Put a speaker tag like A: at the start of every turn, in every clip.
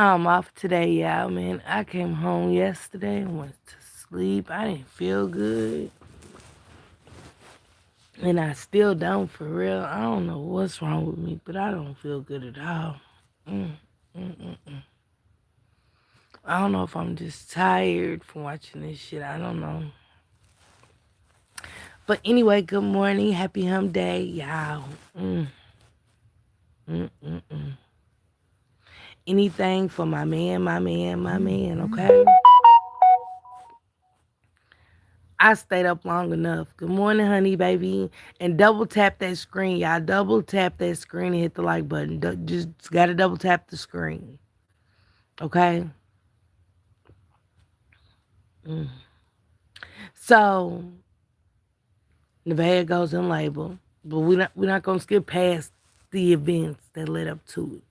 A: I'm off today, y'all, man. I came home yesterday and went to sleep. I didn't feel good. And I still don't, for real. I don't know what's wrong with me, but I don't feel good at all. Mm, mm, mm, mm. I don't know if I'm just tired from watching this shit. I don't know. But anyway, good morning. Happy Hump Day, y'all. Mm, mm, mm, mm. Anything for my man, my man, my man, okay? I stayed up long enough. Good morning, honey, baby. And double tap that screen, y'all. Double tap that screen and hit the like button. Just gotta double tap the screen. Okay? Mm. So, Nevaeh goes in label. But we're not gonna skip past the events that led up to it.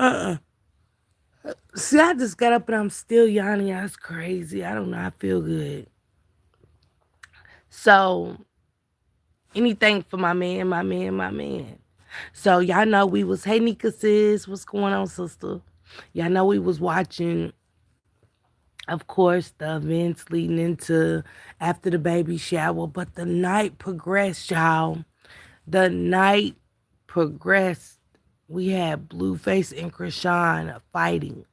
A: Uh-uh. See, I just got up and I'm still yawning. That's crazy. I don't know. I feel good. So, anything for my man, my man, my man. So y'all know we was, hey Nika sis, what's going on, sister? Y'all know we was watching, of course, the events leading into after the baby shower, but the night progressed, y'all. The night progressed. We had Blueface and Krishan fighting.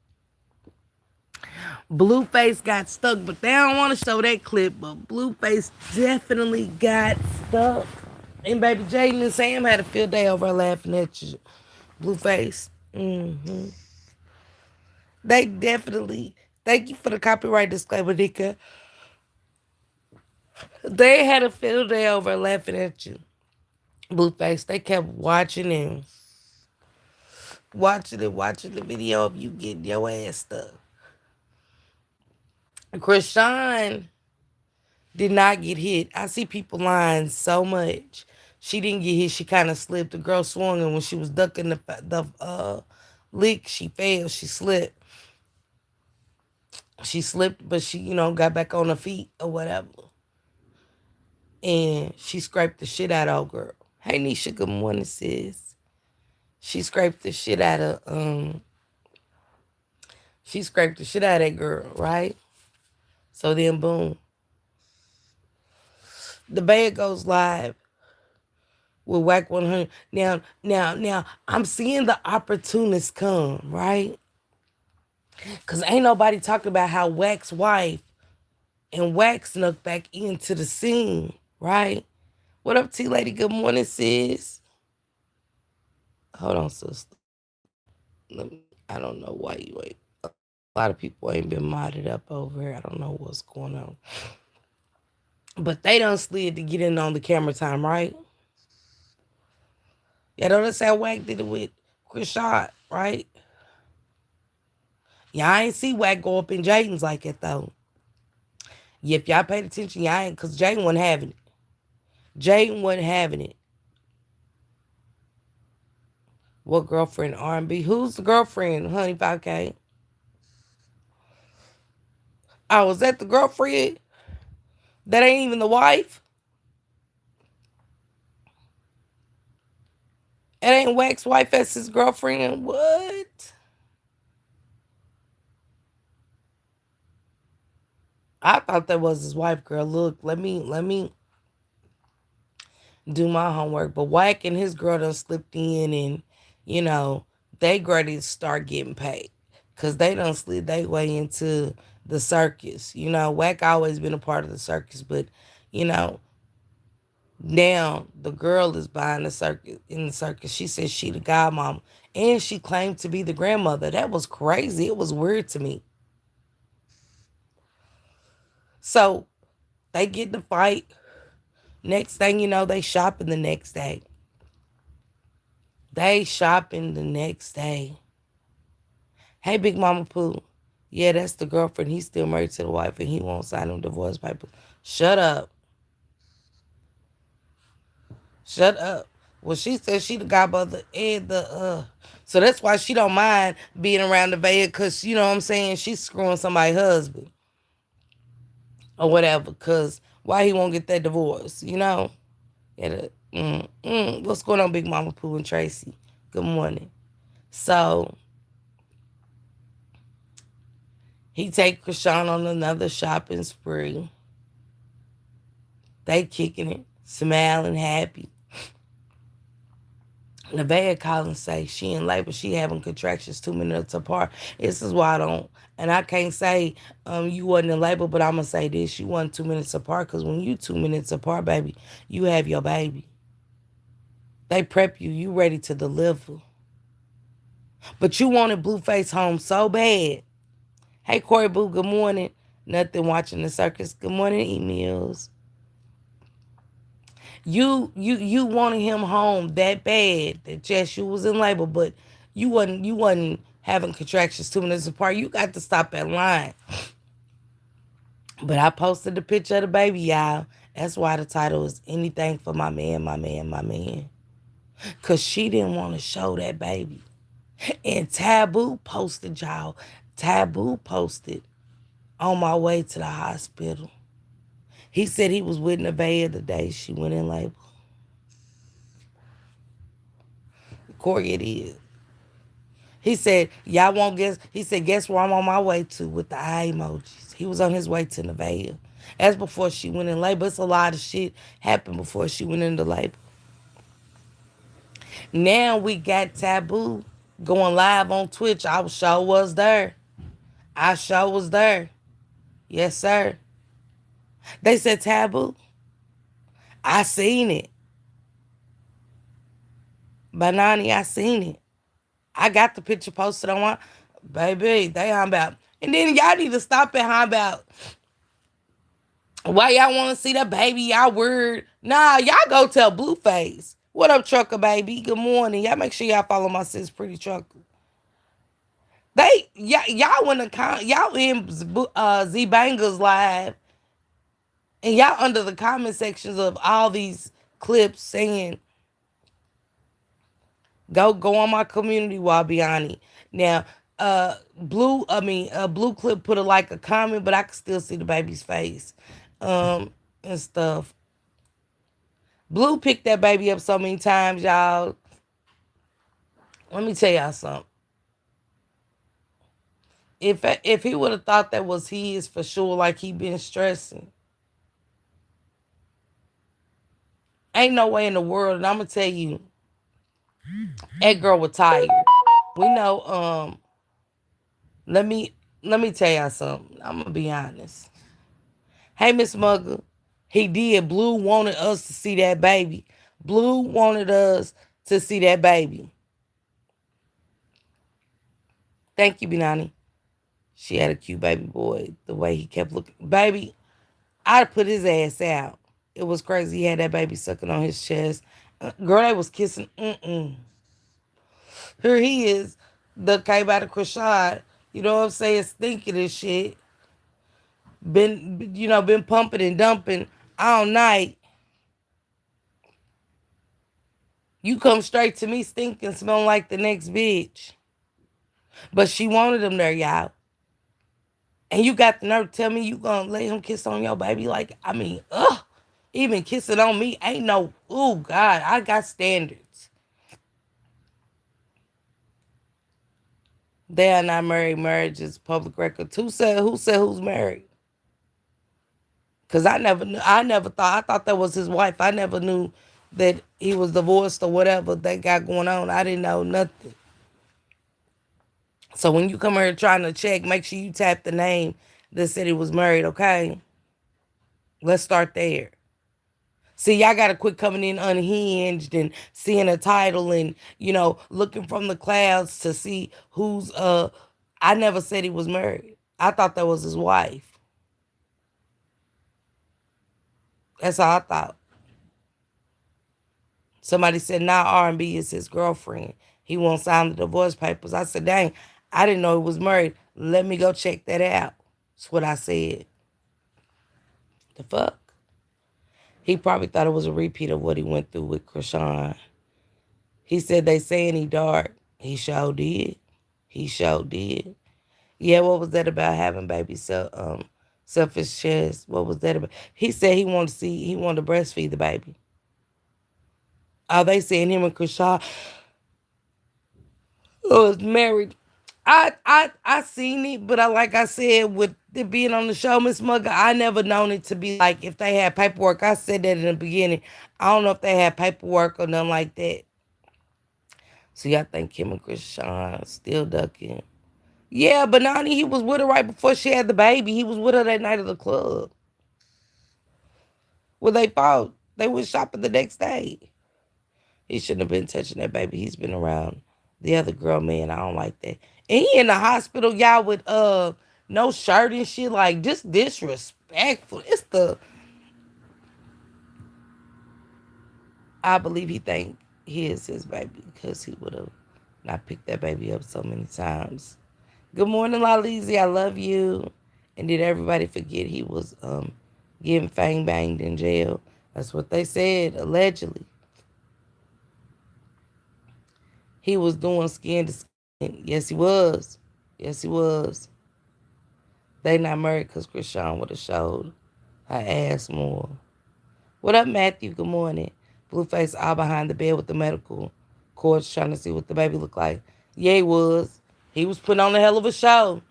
A: Blueface got stuck, but they don't want to show that clip. But Blueface definitely got stuck. And baby Jaden and Sam had a field day over laughing at you. Blueface. They definitely. Thank you for the copyright disclaimer, Nika. They had a field day over laughing at you. Blueface. They kept watching and watching the video of you getting your ass stuck. Krishan did not get hit. I see people lying so much. She didn't get hit. She kind of slipped. The girl swung, and when she was ducking the lick, she fell. She slipped. She slipped, but she, got back on her feet or whatever. And she scraped the shit out of old girl. Hey Nisha, good morning, sis. She scraped the shit out of she scraped the shit out of that girl, right? So then boom. The band goes live with Whack 100. Now, I'm seeing the opportunists come, right? Cause ain't nobody talking about how Wack's wife and Wack snuck back into the scene, right? What up, T Lady? Good morning, sis. Hold on, sister. I don't know why you ain't. A lot of people ain't been modded up over here. I don't know what's going on. But they done slid to get in on the camera time, right? Yeah, don't say Wack did it with Chris Shot, right? Y'all ain't see Wack go up in Jaden's like that, though. Yeah, if y'all paid attention, y'all ain't, because Jaden wasn't having it. Jaden wasn't having it. What girlfriend? R&B? Who's the girlfriend, honey, 5K? Oh, was that the girlfriend? That ain't even the wife? It ain't Wack's wife, that's his girlfriend? What? I thought that was his wife, girl. Look, let me do my homework. But Wack and his girl done slipped in and, you know, they ready to start getting paid. Cause they done slid their way into the circus. You know, Wack always been a part of the circus, but you know, now the girl is behind the circus in the circus. She says she the godmama. And she claimed to be the grandmother. That was crazy. It was weird to me. So they get the fight. Next thing you know, they shopping the next day. They shopping the next day. Hey, Big Mama Pooh. Yeah, that's the girlfriend. He's still married to the wife and he won't sign them divorce papers. Shut up. Shut up. Well, she said she the godmother and so that's why she don't mind being around the veil, because, you know what I'm saying, she's screwing somebody's husband or whatever, because why he won't get that divorce, you know? Yeah, what's going on, Big Mama Pooh and Tracy? Good morning. So, He take Krishan on another shopping spree. They kicking it, smiling, happy. Nevaeh call and say she in labor, she having contractions 2 minutes apart. This is why I don't, and I can't say you wasn't in labor, but I'm gonna say this: you wasn't 2 minutes apart, because when you 2 minutes apart, baby, you have your baby. They prep you, you ready to deliver, but you wanted Blueface home so bad. Hey Corey Boo, good morning. Nothing watching the circus. Good morning, emails. You wanted him home that bad that yes, you was in labor, but you wasn't having contractions 2 minutes apart. You got to stop that line. But I posted the picture of the baby, y'all. That's why the title is Anything for My Man, My Man, My Man. Cause she didn't want to show that baby. And Taboo posted, y'all. Taboo posted on my way to the hospital. He said he was with Nevaeh the day she went in labor. Corey, it is. He said, y'all won't guess. He said, guess where I'm on my way to with the eye emojis. He was on his way to Nevaeh. That's before she went in labor. It's a lot of shit happened before she went into labor. Now we got Taboo going live on Twitch. I sure was there. I sure was there. Yes, sir. They said, Taboo, I seen it. Banani, I seen it. I got the picture posted on my baby. They on about. And then y'all need to stop it how about why y'all want to see the baby? Y'all weird. Nah, y'all go tell Blueface. What up, Trucker baby? Good morning. Y'all make sure y'all follow my sis Pretty Trucker. Y'all in the y'all in Z Bangers live, and y'all under the comment sections of all these clips saying go on my community Wabiani. Now, Blue Clip put a comment, but I can still see the baby's face, and stuff. Blue picked that baby up so many times, y'all. Let me tell y'all something. If he would have thought that was his for sure, like he been stressing, ain't no way in the world. And I'm gonna tell you, that girl was tired. We know. Let me tell y'all something. I'm gonna be honest. Hey, Miss Mugger, he did. Blue wanted us to see that baby. Blue wanted us to see that baby. Thank you, Binani. She had a cute baby boy. The way he kept looking, baby, I'd put his ass out. It was crazy. He had that baby sucking on his chest. Girl, they was kissing. Here he is, the came out of Krishad. You know what I'm saying? Stinking and shit. Been pumping and dumping all night. You come straight to me stinking, smelling like the next bitch. But she wanted him there, y'all. And you got the nerve to tell me you gonna let him kiss on your baby? Like, I mean, ugh. Even kissing on me ain't no, oh God, I got standards. They are not married. Marriage is public record. Who said who's married? Cause I never thought, I thought that was his wife. I never knew that he was divorced or whatever they got going on. I didn't know nothing. So when you come here trying to check, make sure you tap the name that said he was married, okay? Let's start there. See, y'all got to quit coming in unhinged and seeing a title and, looking from the clouds to see who's, I never said he was married. I thought that was his wife. That's all I thought. Somebody said, now R&B is his girlfriend. He won't sign the divorce papers. I said, dang, I didn't know he was married. Let me go check that out. That's what I said. The fuck? He probably thought it was a repeat of what he went through with Krishan. He said they saying he dark. He sure did. He sure did. Yeah, what was that about having baby selfish chest? What was that about? He said he wanted to breastfeed the baby. Are they saying him and Krishan was married? I seen it, but like I said, with it being on the show, Miss Mugga, I never known it to be like if they had paperwork. I said that in the beginning. I don't know if they had paperwork or nothing like that. So y'all think Kim and Krishan still ducking? Yeah, but Nani, he was with her right before she had the baby. He was with her that night at the club where they fought. They went shopping the next day. He shouldn't have been touching that baby. He's been around the other girl, man. I don't like that. And he in the hospital, y'all, with no shirt and shit, like just disrespectful. It's the I believe he think he is his baby because he would have not picked that baby up so many times. Good morning, Lalizi. I love you. And did everybody forget he was getting fang banged in jail? That's what they said, allegedly. He was doing skin to skin. Yes, he was. Yes, he was. They not married because Krishan would have showed her ass more. What up, Matthew? Good morning. Blueface all behind the bed with the medical cords trying to see what the baby looked like. Yeah, he was. He was putting on a hell of a show.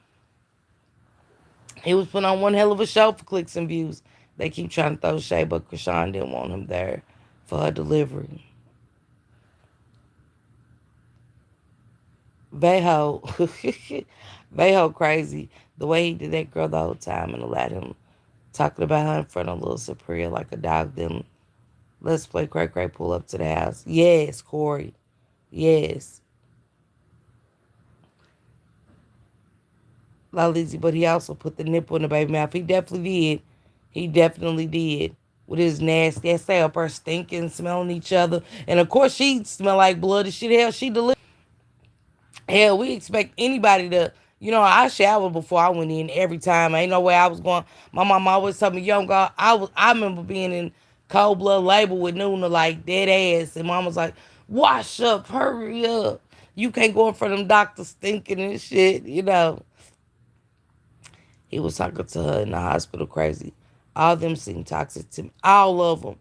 A: He was putting on one hell of a show for clicks and views. They keep trying to throw shade, but Krishan didn't want him there for her delivery. Veho. Veho crazy. The way he did that girl the whole time and allowed him talking about her in front of little Supriya like a dog. Then let's play Cray Cray pull up to the house. Yes, Corey. Yes. Lalizi, but he also put the nipple in the baby mouth. He definitely did. He definitely did. With his nasty ass, they up her stinking, smelling each other. And of course, she smell like blood and shit. Hell, she delivered. Hell, we expect anybody to, I showered before I went in every time. Ain't no way I was going. My mom always told me, young girl, I remember being in cold blood labor with Nuna like dead ass. And mom was like, wash up, hurry up. You can't go in front of them doctors stinking and shit. He was talking to her in the hospital crazy. All of them seem toxic to me. All of them.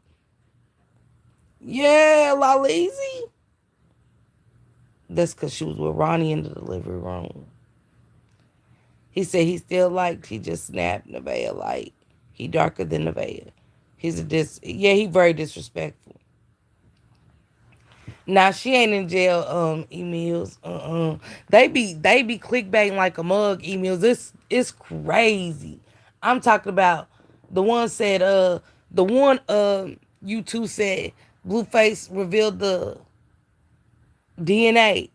A: Yeah, Lalizi. That's because she was with Ronnie in the delivery room. He said he still liked, he just snapped Nevaeh like he darker than Nevaeh. He very disrespectful. Now she ain't in jail, emails. They be clickbaiting like a mug, emails. It's crazy. I'm talking about the one said, the one you two said Blueface revealed the DNA.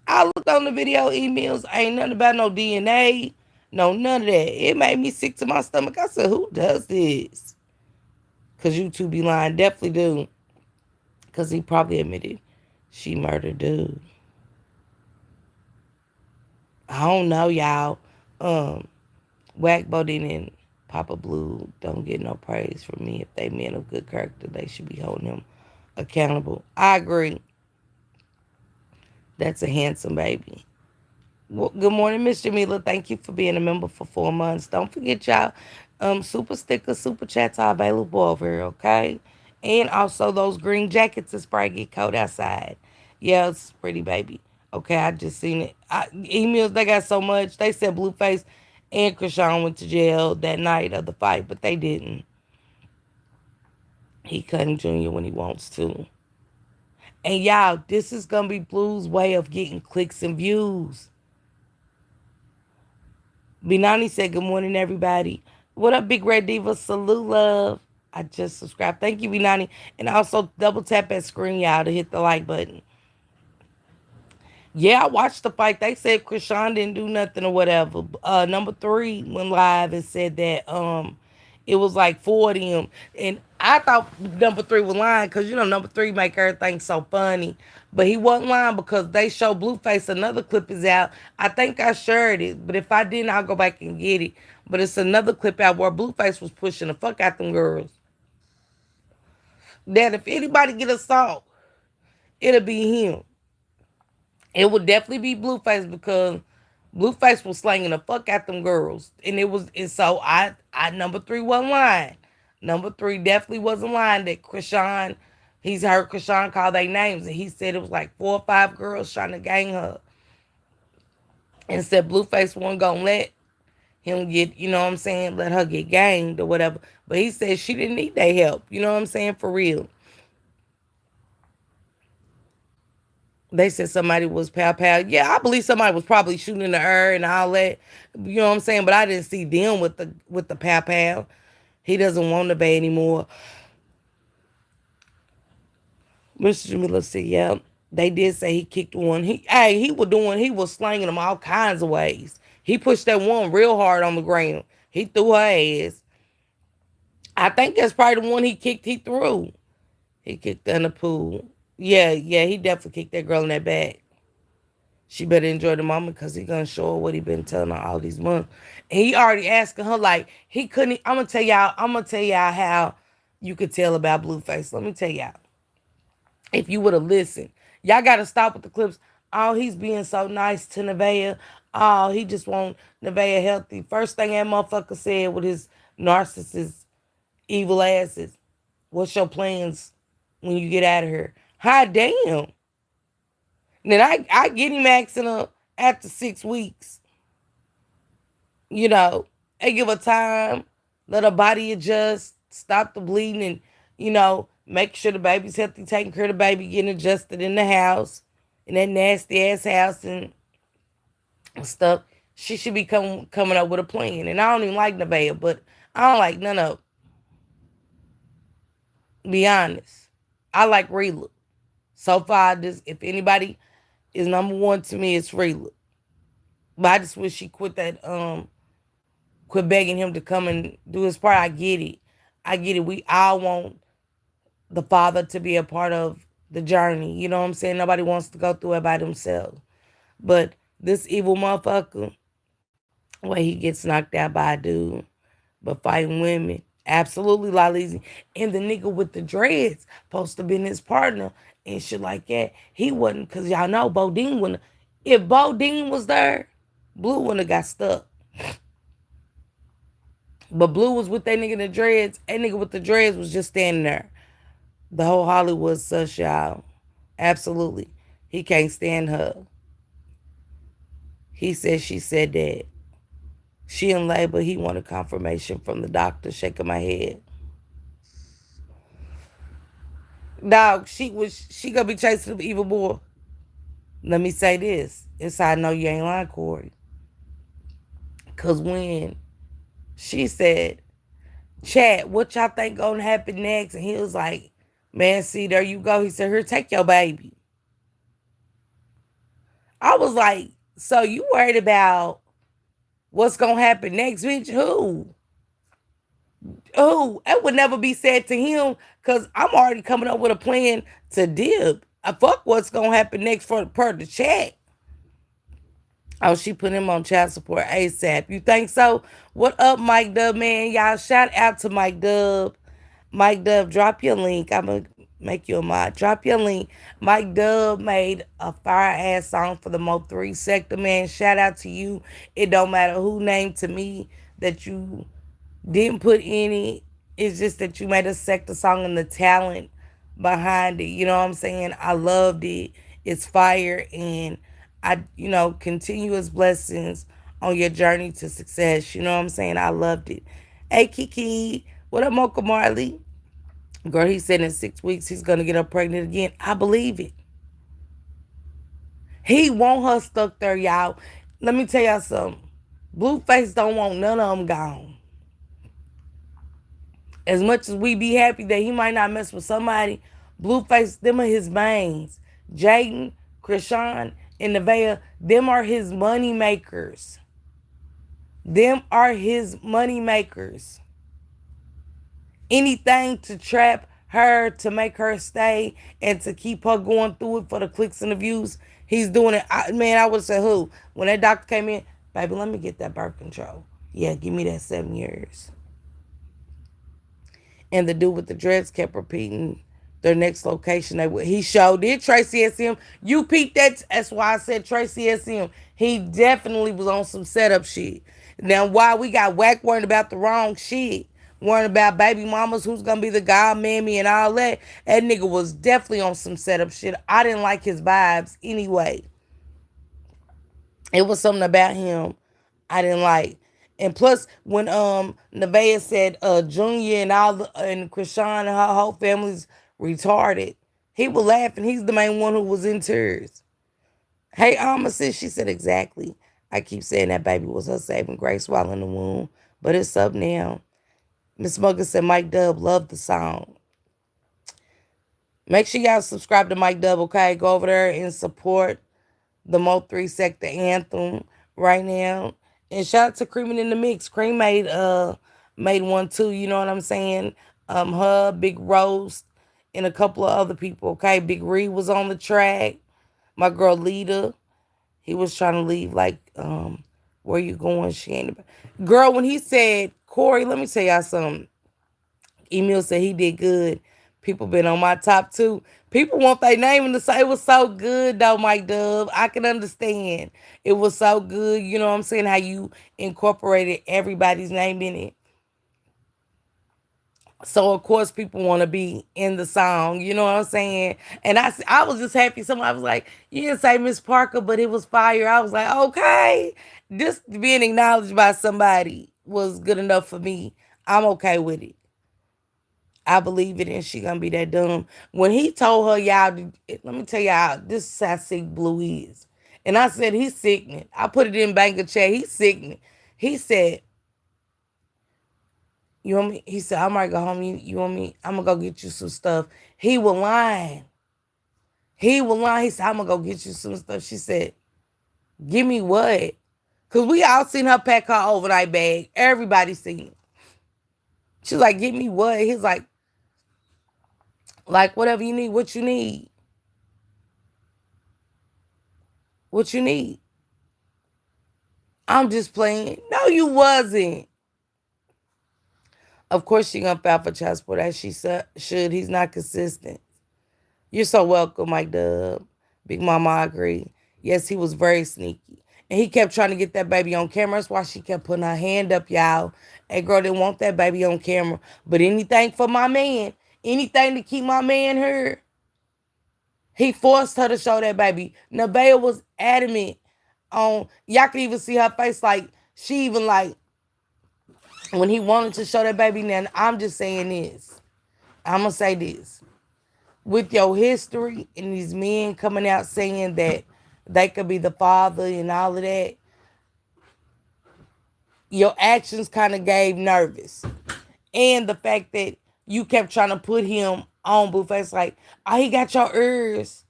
A: I looked on the video emails, ain't nothing about no DNA, no none of that. It made me sick to my stomach. I said, who does this? Cause you two be lying, definitely do. Cause he probably admitted she murdered dude. I don't know, y'all. Whack Bodine and Papa Blue don't get no praise from me. If they men of good character, they should be holding him accountable. I agree. That's a handsome baby. Well, good morning, Miss Jamila. Thank you for being a member for 4 months. Don't forget, y'all, super stickers, super chats are available over here, okay? And also those green jackets is probably get cold outside. Yeah, it's pretty, baby. Okay, I just seen it. Emails, they got so much. They said Blueface and Krishan went to jail that night of the fight, but they didn't. He cutting Junior when he wants to. And y'all, this is going to be Blue's way of getting clicks and views. Binani said, good morning, everybody. What up, Big Red Diva? Salute, love. I just subscribed. Thank you, Binani. And also, double tap that screen, y'all, to hit the like button. Yeah, I watched the fight. They said Krishan didn't do nothing or whatever. Number 3 went live and said that it was like 4 of them. And I thought number 3 was lying because, number 3 make everything so funny. But he wasn't lying because they show Blueface. Another clip is out. I think I shared it. But if I didn't, I'll go back and get it. But it's another clip out where Blueface was pushing the fuck out them girls. That if anybody get assault, it'll be him. It would definitely be Blueface because Blueface was slanging the fuck at them girls. And so I number 3 wasn't lying. Number 3 definitely wasn't lying that Krishan, he's heard Krishan call their names and he said it was like 4 or 5 girls trying to gang her. and said Blueface wasn't gonna let him get, you know what I'm saying, let her get gamed or whatever. But he said she didn't need their help, you know what I'm saying, for real. They said somebody was pow pow. Yeah, I believe somebody was probably shooting in the air and all that. You know what I'm saying? But I didn't see them with the pow pow. He doesn't want to bay anymore. Mr. Jamila said, yeah. They did say he kicked one. He was slanging them all kinds of ways. He pushed that one real hard on the ground. He threw her ass. I think that's probably the one he kicked he threw. He kicked her in the pool. Yeah, he definitely kicked that girl in that back. She better enjoy the moment because he gonna show her what he been telling her all these months. And he already asking her like he couldn't. I'm gonna tell y'all how you could tell about Blueface. Let me tell y'all. If you would have listened, y'all gotta stop with the clips. Oh, he's being so nice to Nevaeh. Oh, he just want Nevaeh healthy. First thing that motherfucker said with his narcissist evil asses. What's your plans when you get out of here? Hot damn. Then I get him asking her after 6 weeks. You know, they give her time, let her body adjust, stop the bleeding, and, make sure the baby's healthy, taking care of the baby, getting adjusted in the house, in that nasty ass house and stuff. She should be coming up with a plan. And I don't even like Nevaeh, but I don't like none of it. Be honest. I like Rela. So far, if anybody is number one to me, it's Rela. But I just wish she quit begging him to come and do his part. I get it. I get it. We all want the father to be a part of the journey. You know what I'm saying? Nobody wants to go through it by themselves. But this evil motherfucker, well, he gets knocked out by a dude. But fighting women, absolutely Laleezy. And the nigga with the dreads supposed to be his partner and shit like that. He wasn't, because y'all know Bodine wouldn't. If Bodine was there, Blue wouldn't have got stuck. But Blue was with that nigga in the dreads. That nigga with the dreads was just standing there. The whole Hollywood sus, y'all. Absolutely. He can't stand her. He said she said that. She in labor. He wanted confirmation from the doctor, shaking my head. Dog, she gonna be chasing the evil boy. Let me say this. It's how I know you ain't lying, Corey. Cause when she said, Chad, what y'all think gonna happen next? And he was like, man, see, there you go. He said, here, take your baby. I was like, so you worried about what's gonna happen next, bitch? Who? It would never be said to him because I'm already coming up with a plan to dip. I fuck what's gonna happen next for per the chat. Oh, she put him on child support ASAP. You think so? What up, Mike Dub, man? Y'all shout out to Mike Dub. Mike Dub, drop your link. I'm going to make you a mod. Drop your link. Mike Dub made a fire-ass song for the Mo3 sector, man. Shout out to you. It don't matter who named to me that you didn't put any. It's just that you made a sector song and the talent behind it. You know what I'm saying? I loved it. It's fire. And continuous blessings on your journey to success. You know what I'm saying? I loved it. Hey, Kiki. What up, Mocha Marley? Girl, he said in 6 weeks he's going to get her pregnant again. I believe it. He want her stuck there, y'all. Let me tell y'all something. Blueface don't want none of them gone. As much as we be happy that he might not mess with somebody, Blueface, them are his mains. Jaden, Krishan, and Nevaeh, them are his money makers. Them are his money makers. Anything to trap her, to make her stay, and to keep her going through it for the clicks and the views, he's doing it. I would say who? When that doctor came in, baby, let me get that birth control. Yeah, give me that 7 years. And the dude with the dreads kept repeating their next location. He showed did Tracy SM. You peeped that. That's why I said Tracy SM. He definitely was on some setup shit. Now, why we got whack worrying about the wrong shit, worrying about baby mamas, who's gonna be the god mammy and all that. That nigga was definitely on some setup shit. I didn't like his vibes anyway. It was something about him I didn't like. And plus, when Nevaeh said Junior and all and Krishan and her whole family's retarded, he was laughing. He's the main one who was in tears. Hey, Alma sis, she said exactly. I keep saying that baby was her saving grace while in the womb, but it's up now. Miss Mugger said Mike Dub loved the song. Make sure y'all subscribe to Mike Dub, okay? Go over there and support the Mo 3 Sector anthem right now. And shout out to Creamin' in the Mix. Cream made one too, you know what I'm saying? Her, Big Roast, and a couple of other people, okay? Big Reed was on the track. My girl Lita, he was trying to leave like, where you going? She ain't. Girl, when he said, Corey, let me tell y'all something. Emil said he did good. People been on my top two. People want their name in the song. It was so good though, Mike Dub. I can understand. It was so good. You know what I'm saying? How you incorporated everybody's name in it. So of course people want to be in the song. You know what I'm saying? And I was just happy. Somebody was like, "You didn't say Miss Parker, but it was fire." I was like, "Okay." Just being acknowledged by somebody was good enough for me. I'm okay with it. I believe it, and she gonna be that dumb. When he told her, y'all, let me tell y'all, this is how sick Blue is. And I said, he's sickening. I put it in bank of chat. He's sickening. He said, you want me? He said, I might go home. You want me? I'm gonna go get you some stuff. He was lying. He was lying. He said, I'm gonna go get you some stuff. She said, give me what? Cause we all seen her pack her overnight bag. Everybody seen it. She's like, give me what? He's like whatever you need, what you need. What you need. I'm just playing. No, you wasn't. Of course she gonna file for child support as she should. He's not consistent. You're so welcome, Mike Dub. Big Mama, I agree. Yes, he was very sneaky. And he kept trying to get that baby on camera. That's why she kept putting her hand up, y'all. That girl didn't want that baby on camera. But anything for my man, anything to keep my man here. He forced her to show that baby. Nevaeh was adamant on, y'all can even see her face like, she even like, when he wanted to show that baby. Now, I'm just saying this. I'm going to say this. With your history and these men coming out saying that they could be the father and all of that, your actions kind of gave nervous. And the fact that you kept trying to put him on BLUEFACE like, oh, he got your ears.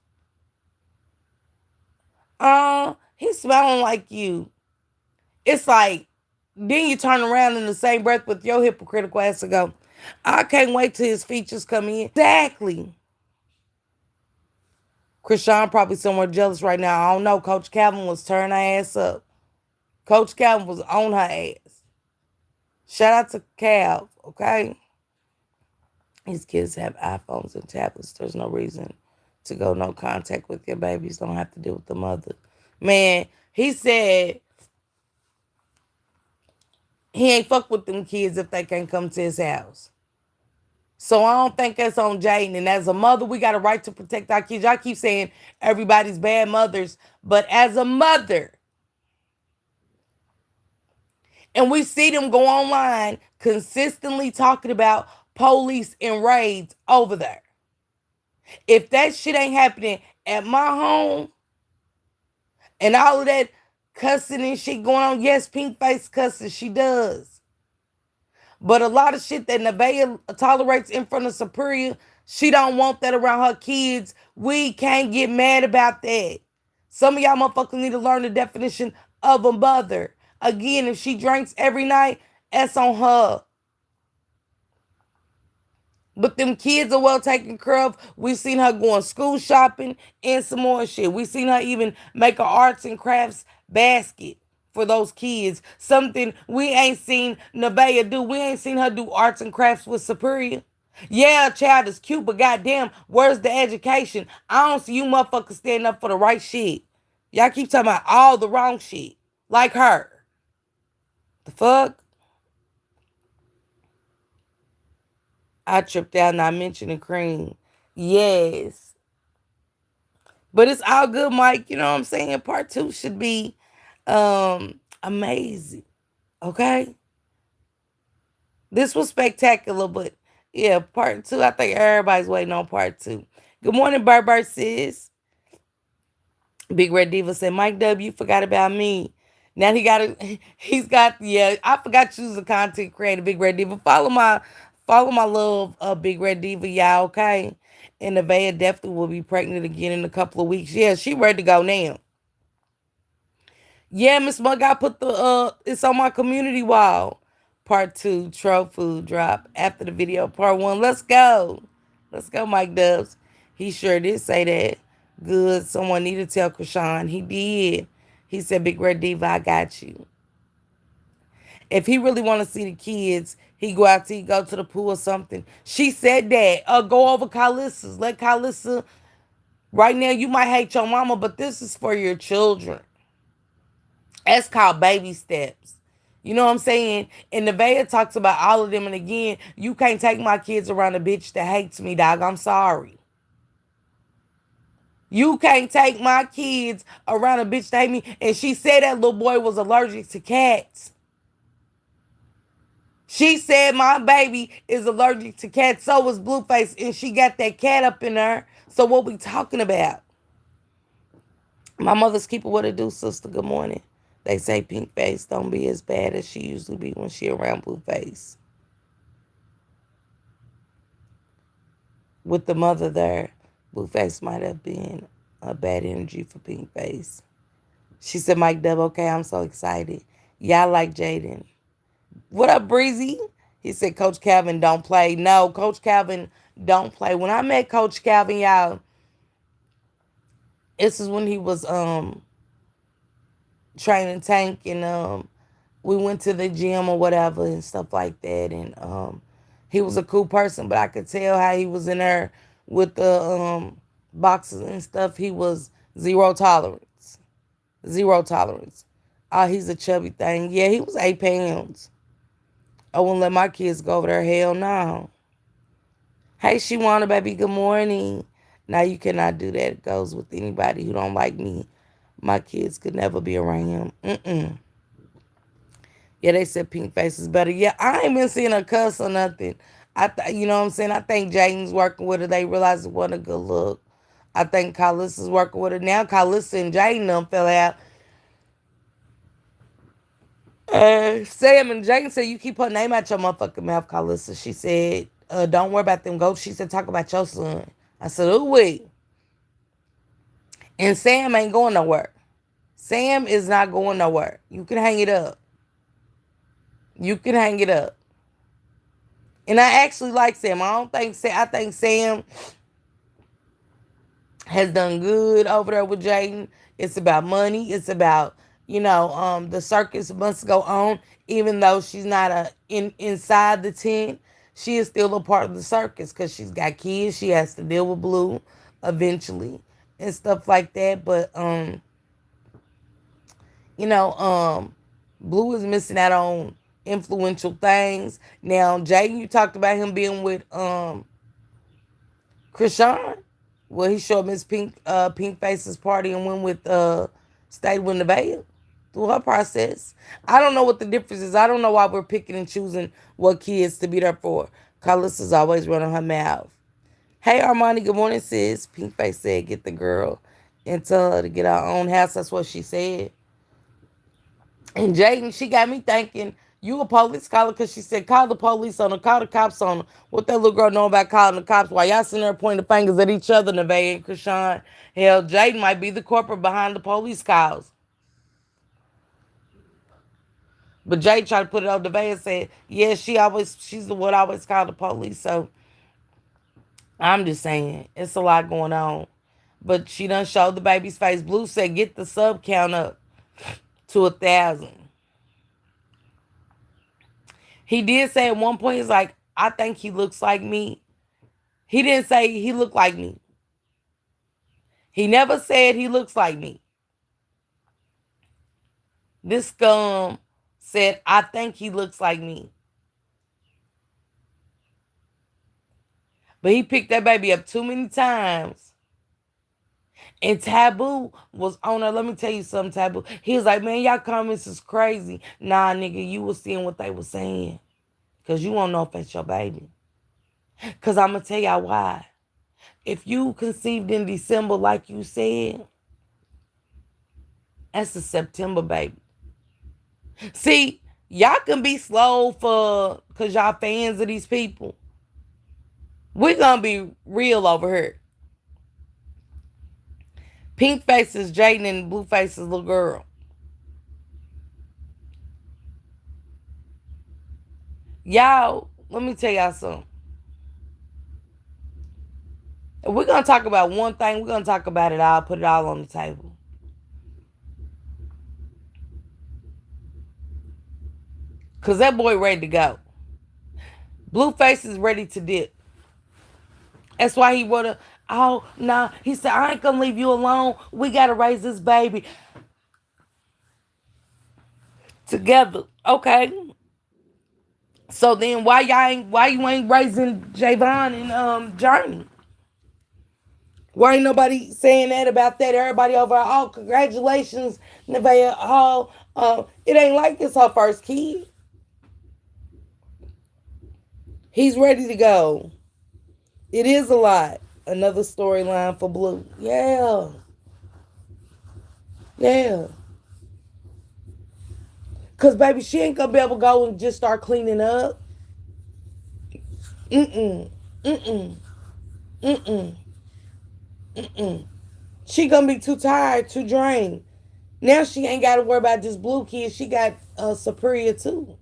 A: He's smelling like you. It's like, then you turn around in the same breath with your hypocritical ass to go, I can't wait till his features come in. Exactly. Krishan probably somewhere jealous right now. I don't know. Coach Calvin was turning her ass up. Coach Calvin was on her ass. Shout out to Cal, okay? These kids have iPhones and tablets. There's no reason to go no contact with your babies. Don't have to deal with the mother. Man, he said he ain't fuck with them kids if they can't come to his house. So I don't think that's on Jaden. And as a mother, we got a right to protect our kids. Y'all keep saying everybody's bad mothers. But as a mother, and we see them go online consistently talking about police and raids over there. If that shit ain't happening at my home and all of that cussing and shit going on, yes, pink face cussing, she does. But a lot of shit that Nevaeh tolerates in front of Superior, she don't want that around her kids. We can't get mad about that. Some of y'all motherfuckers need to learn the definition of a mother. Again, if she drinks every night, that's on her. But them kids are well taken care of. We seen her going school shopping and some more shit. We seen her even make an arts and crafts basket for those kids. Something we ain't seen Nevaeh do. We ain't seen her do arts and crafts with Superior. Yeah, a child is cute, but goddamn, where's the education? I don't see you motherfuckers standing up for the right shit. Y'all keep talking about all the wrong shit. Like her. The fuck? I tripped out not mentioning Cream. Yes. But it's all good, Mike. You know what I'm saying? Part 2 should be Amazing. Okay. This was spectacular, but yeah, part two. I think everybody's waiting on part two. Good morning, Burber sis. Big Red Diva said, Mike W, forgot about me. Now he's got, yeah, I forgot you was a content creator, Big Red Diva. Follow my love, Big Red Diva, y'all, okay? And Nevaeh definitely will be pregnant again in a couple of weeks. Yeah, she ready to go now. Yeah, Miss Mug, I put it's on my community wall. Part two, troll food drop after the video. Part one, let's go. Let's go, Mike Dubs. He sure did say that. Good. Someone need to tell Krishan. He did. He said, Big Red Diva, I got you. If he really want to see the kids, he go to the pool or something. She said that. Go over Kalissa's. Let Kalissa, right now you might hate your mama, but this is for your children. That's called baby steps. You know what I'm saying? And Nevaeh talks about all of them. And again, you can't take my kids around a bitch that hates me, dog. I'm sorry. You can't take my kids around a bitch that hates me. And she said that little boy was allergic to cats. She said my baby is allergic to cats. So was Blueface. And she got that cat up in her. So what we talking about? My mother's keeper, what it do, sister? Good morning. They say pink face don't be as bad as she usually be when she around blue face. With the mother there, blue face might have been a bad energy for pink face. She said, Mike Dub, okay, I'm so excited. Y'all like Jaden. What up, Breezy? He said, Coach Calvin don't play. No, Coach Calvin don't play. When I met Coach Calvin, y'all, this is when he was training Tank, and we went to the gym or whatever and stuff like that. And he was a cool person, but I could tell how he was in there with the boxes and stuff. He was zero tolerance. Zero tolerance. Oh, he's a chubby thing. Yeah, he was 8 pounds. I wouldn't let my kids go over there. Hell no. Hey, Shawana, baby, good morning. Now you cannot do that. It goes with anybody who don't like me. My kids could never be around him. Mm-mm. Yeah, they said pink face is better. Yeah, I ain't been seeing her cuss or nothing. You know what I'm saying? I think Jaden's working with her. They realized it wasn't a good look. I think Kalissa's working with her. Now Kalissa and Jaden them fell out. Sam and Jaden said, you keep her name out your motherfucking mouth, Kalissa. She said, don't worry about them goats. She said, talk about your son. I said, ooh, wait. And Sam ain't going nowhere. Sam is not going nowhere. You can hang it up. You can hang it up. And I actually like Sam. I think Sam has done good over there with Jaden. It's about money. It's about, the circus must go on. Even though she's not inside the tent, she is still a part of the circus because she's got kids. She has to deal with Blue eventually and stuff like that. But Blue is missing out on influential things. Now, Jaden, you talked about him being with Krishan. Well, he showed Miss Pink Face's party and went with stayed with Nevaeh through her process. I don't know what the difference is. I don't know why we're picking and choosing what kids to be there for. Kalissa's always running her mouth. Hey Armani, good morning, sis. Pink Face said get the girl and tell her to get our own house. That's what she said. And Jaden, she got me thinking, you a police caller, because she said, call the police on her, call the cops on her. What that little girl know about calling the cops while y'all sitting there pointing the fingers at each other, Nevaeh and Krishan? Hell, Jaden might be the corporate behind the police calls. But Jaden tried to put it on Nevaeh and said, yeah, she's the one always called the police. So I'm just saying, it's a lot going on. But she done showed the baby's face. Blue said, get the sub count up to 1,000. He did say at one point, he's like, I think he looks like me. He didn't say he looked like me. He never said he looks like me. This scum said, I think he looks like me. But he picked that baby up too many times. And Taboo was on her. Let me tell you something, Taboo. He was like, man, y'all comments is crazy. Nah, nigga, you was seeing what they was saying. Because you won't know if it's your baby. Because I'm going to tell y'all why. If you conceived in December, like you said, that's a September baby. See, y'all can be slow because y'all fans of these people. We're going to be real over here. Pink Face is Jaden and Blueface is little girl. Y'all, let me tell y'all something. If we're going to talk about one thing, we're going to talk about it all, put it all on the table. Because that boy ready to go. Blueface is ready to dip. That's why he would have, oh, nah. He said, I ain't going to leave you alone. We got to raise this baby together. Okay. So then why you ain't raising Javon and Journey? Why ain't nobody saying that about that? Everybody over, oh, congratulations, Nevaeh. Oh, it ain't like this her first kid. He's ready to go. It is a lot. Another storyline for Blue. Yeah. Yeah. Because, baby, she ain't going to be able to go and just start cleaning up. Mm-mm. Mm-mm. Mm-mm. Mm-mm. She going to be too tired, too drained. Now she ain't got to worry about just Blue kids. She got Superior, too.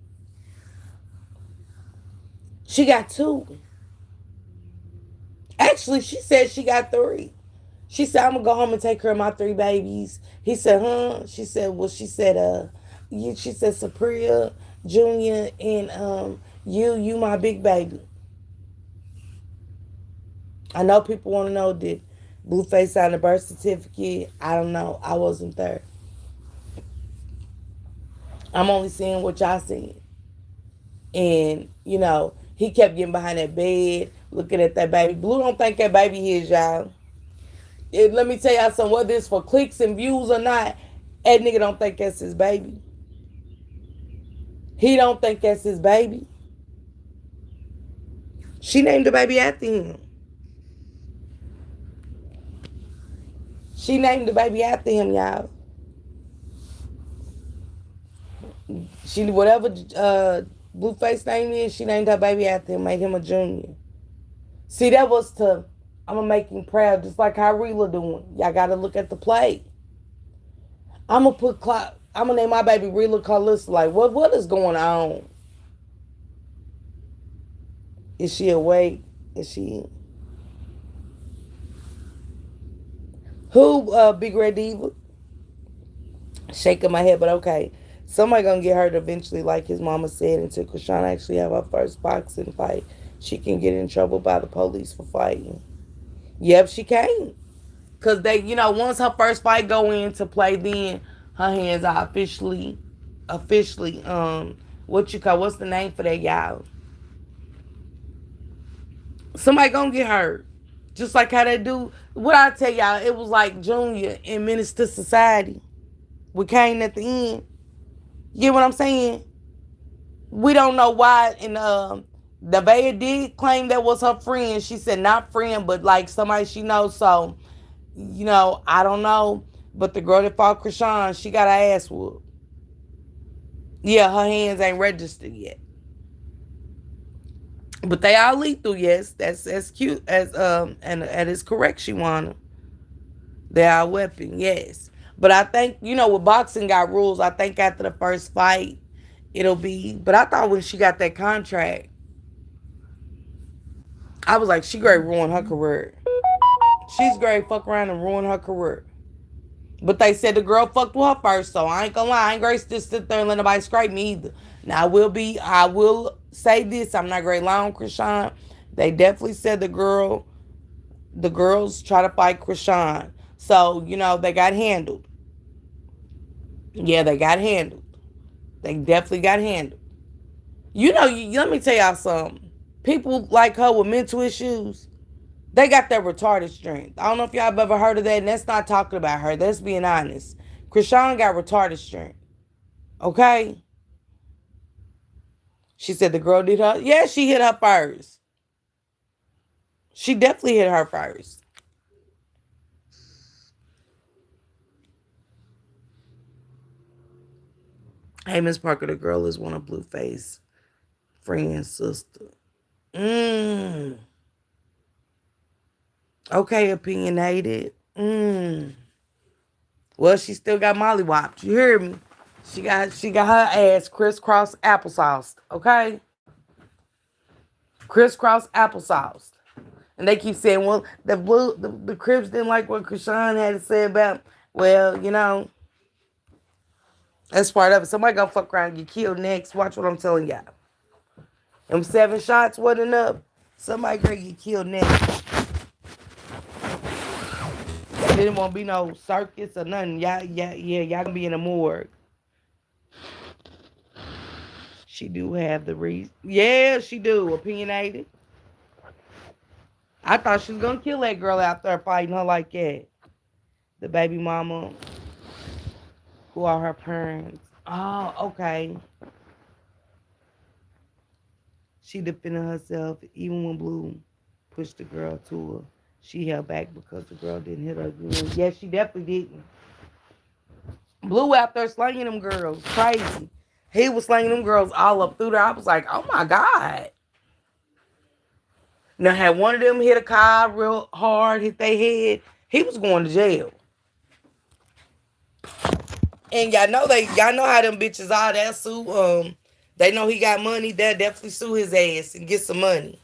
A: She got 2. Actually, she said she got 3. She said, I'm going to go home and take care of my 3 babies. He said, huh? She said, well, she said, she said, Superior, Junior, and you my big baby. I know people want to know, did Blueface sign a birth certificate? I don't know. I wasn't there. I'm only seeing what y'all seeing. And, he kept getting behind that bed, looking at that baby. Blue don't think that baby is, y'all. Let me tell y'all something, whether it's for clicks and views or not, that nigga don't think that's his baby. He don't think that's his baby. She named the baby after him. She named the baby after him, y'all. She, whatever Blueface name is, she named her baby after him, made him a junior. See, that was I'm going to make him proud, just like how Rela doing. Y'all got to look at the play. I'm going to name my baby Rela Carlissa. Like, what is going on? Is she awake? Is she... Who, Big Red Diva? Shaking my head, but okay. Somebody gonna get hurt eventually, like his mama said, until Krishan actually have her first boxing fight. She can get in trouble by the police for fighting. Yep, she can. Because they, once her first fight go into play, then her hands are officially, what's the name for that, y'all? Somebody gonna get hurt. Just like how they do, what I tell y'all, it was like Junior in Menace to Society with Kane at the end. You get what I'm saying? We don't know why. And Nevaeh did claim that was her friend. She said not friend, but like somebody she knows. So, I don't know. But the girl that fought Krishan, she got her ass whooped. Yeah, her hands ain't registered yet. But they all lethal, yes. That's as cute as and that is correct, Shawana. They are a weapon, yes. But I think, with boxing got rules, I think after the first fight, it'll be. But I thought when she got that contract, I was like, she great ruin her career. She's great fuck around and ruin her career. But they said the girl fucked with her first, so I ain't gonna lie, I ain't great to sit there and let nobody scrape me either. Now I will say this, I'm not great lie on Krishan. They definitely said the girls try to fight Krishan. So, they got handled. Yeah, they got handled. They definitely got handled. Let me tell y'all something. People like her with mental issues, They got that retarded strength. I don't know if y'all have ever heard of that, and that's not talking about her. That's being honest. Krishan got retarded strength. Okay? She said the girl did her. Yeah, she hit her first. She definitely hit her first. Hey, Miss Parker, the girl is one of BLUEFACE friend's sister. Mmm. Okay, opinionated. Mmm. Well, she still got mollywopped. You hear me? She got her ass crisscross applesauce. Okay? Crisscross applesauce. And they keep saying, well, the Crips didn't like what Krishan had to say about, well, that's part of it. Somebody gonna fuck around and get killed next. Watch what I'm telling y'all. Them 7 shots wasn't enough. Somebody gonna get killed next. There didn't want to be no circus or nothing. Y'all gonna be in the morgue. She do have the reason. Yeah, she do. Opinionated. I thought she was gonna kill that girl out there fighting her like that. The baby mama. Who are her parents? Oh, okay. She defended herself even when Blue pushed the girl to her. She held back because the girl didn't hit her again. Yes, she definitely didn't. Blue out there slinging them girls. Crazy. He was slinging them girls all up through there. I was like, oh my God. Now, had one of them hit a car real hard, hit their head, he was going to jail. And y'all know how them bitches are. They'll sue. They know he got money. They'll definitely sue his ass and get some money.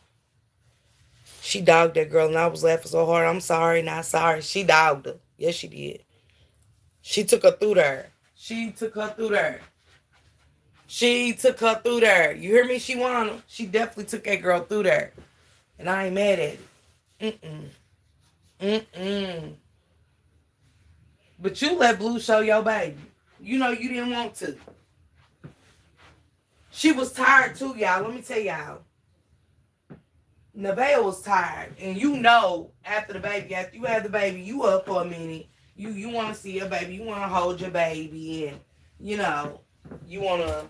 A: She dogged that girl, and I was laughing so hard. I'm sorry, not sorry. She dogged her. Yes, she did. She took her through there. She took her through there. She took her through there. You hear me, Shawana? She definitely took that girl through there. And I ain't mad at it. Mm-mm. But you let Blue show your baby. You know you didn't want to. She was tired too, y'all. Let me tell y'all. Nevaeh was tired. And you know, after you have the baby, you up for a minute. You want to see your baby. You want to hold your baby. And, you want to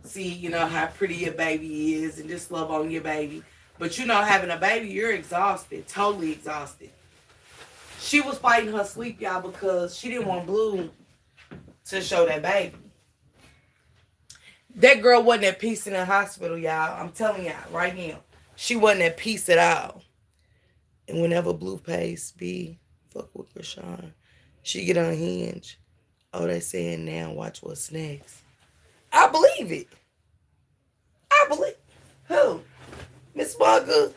A: see, how pretty your baby is and just love on your baby. But, having a baby, you're exhausted. Totally exhausted. She was fighting her sleep, y'all, because she didn't want Blue to show that baby. That girl wasn't at peace in the hospital, y'all. I'm telling y'all right now. She wasn't at peace at all. And whenever BLUEFACE be fuck with Krishan, she get unhinged. Oh, they saying now, watch what's next. I believe it. I believe. Who? Miss Bugger?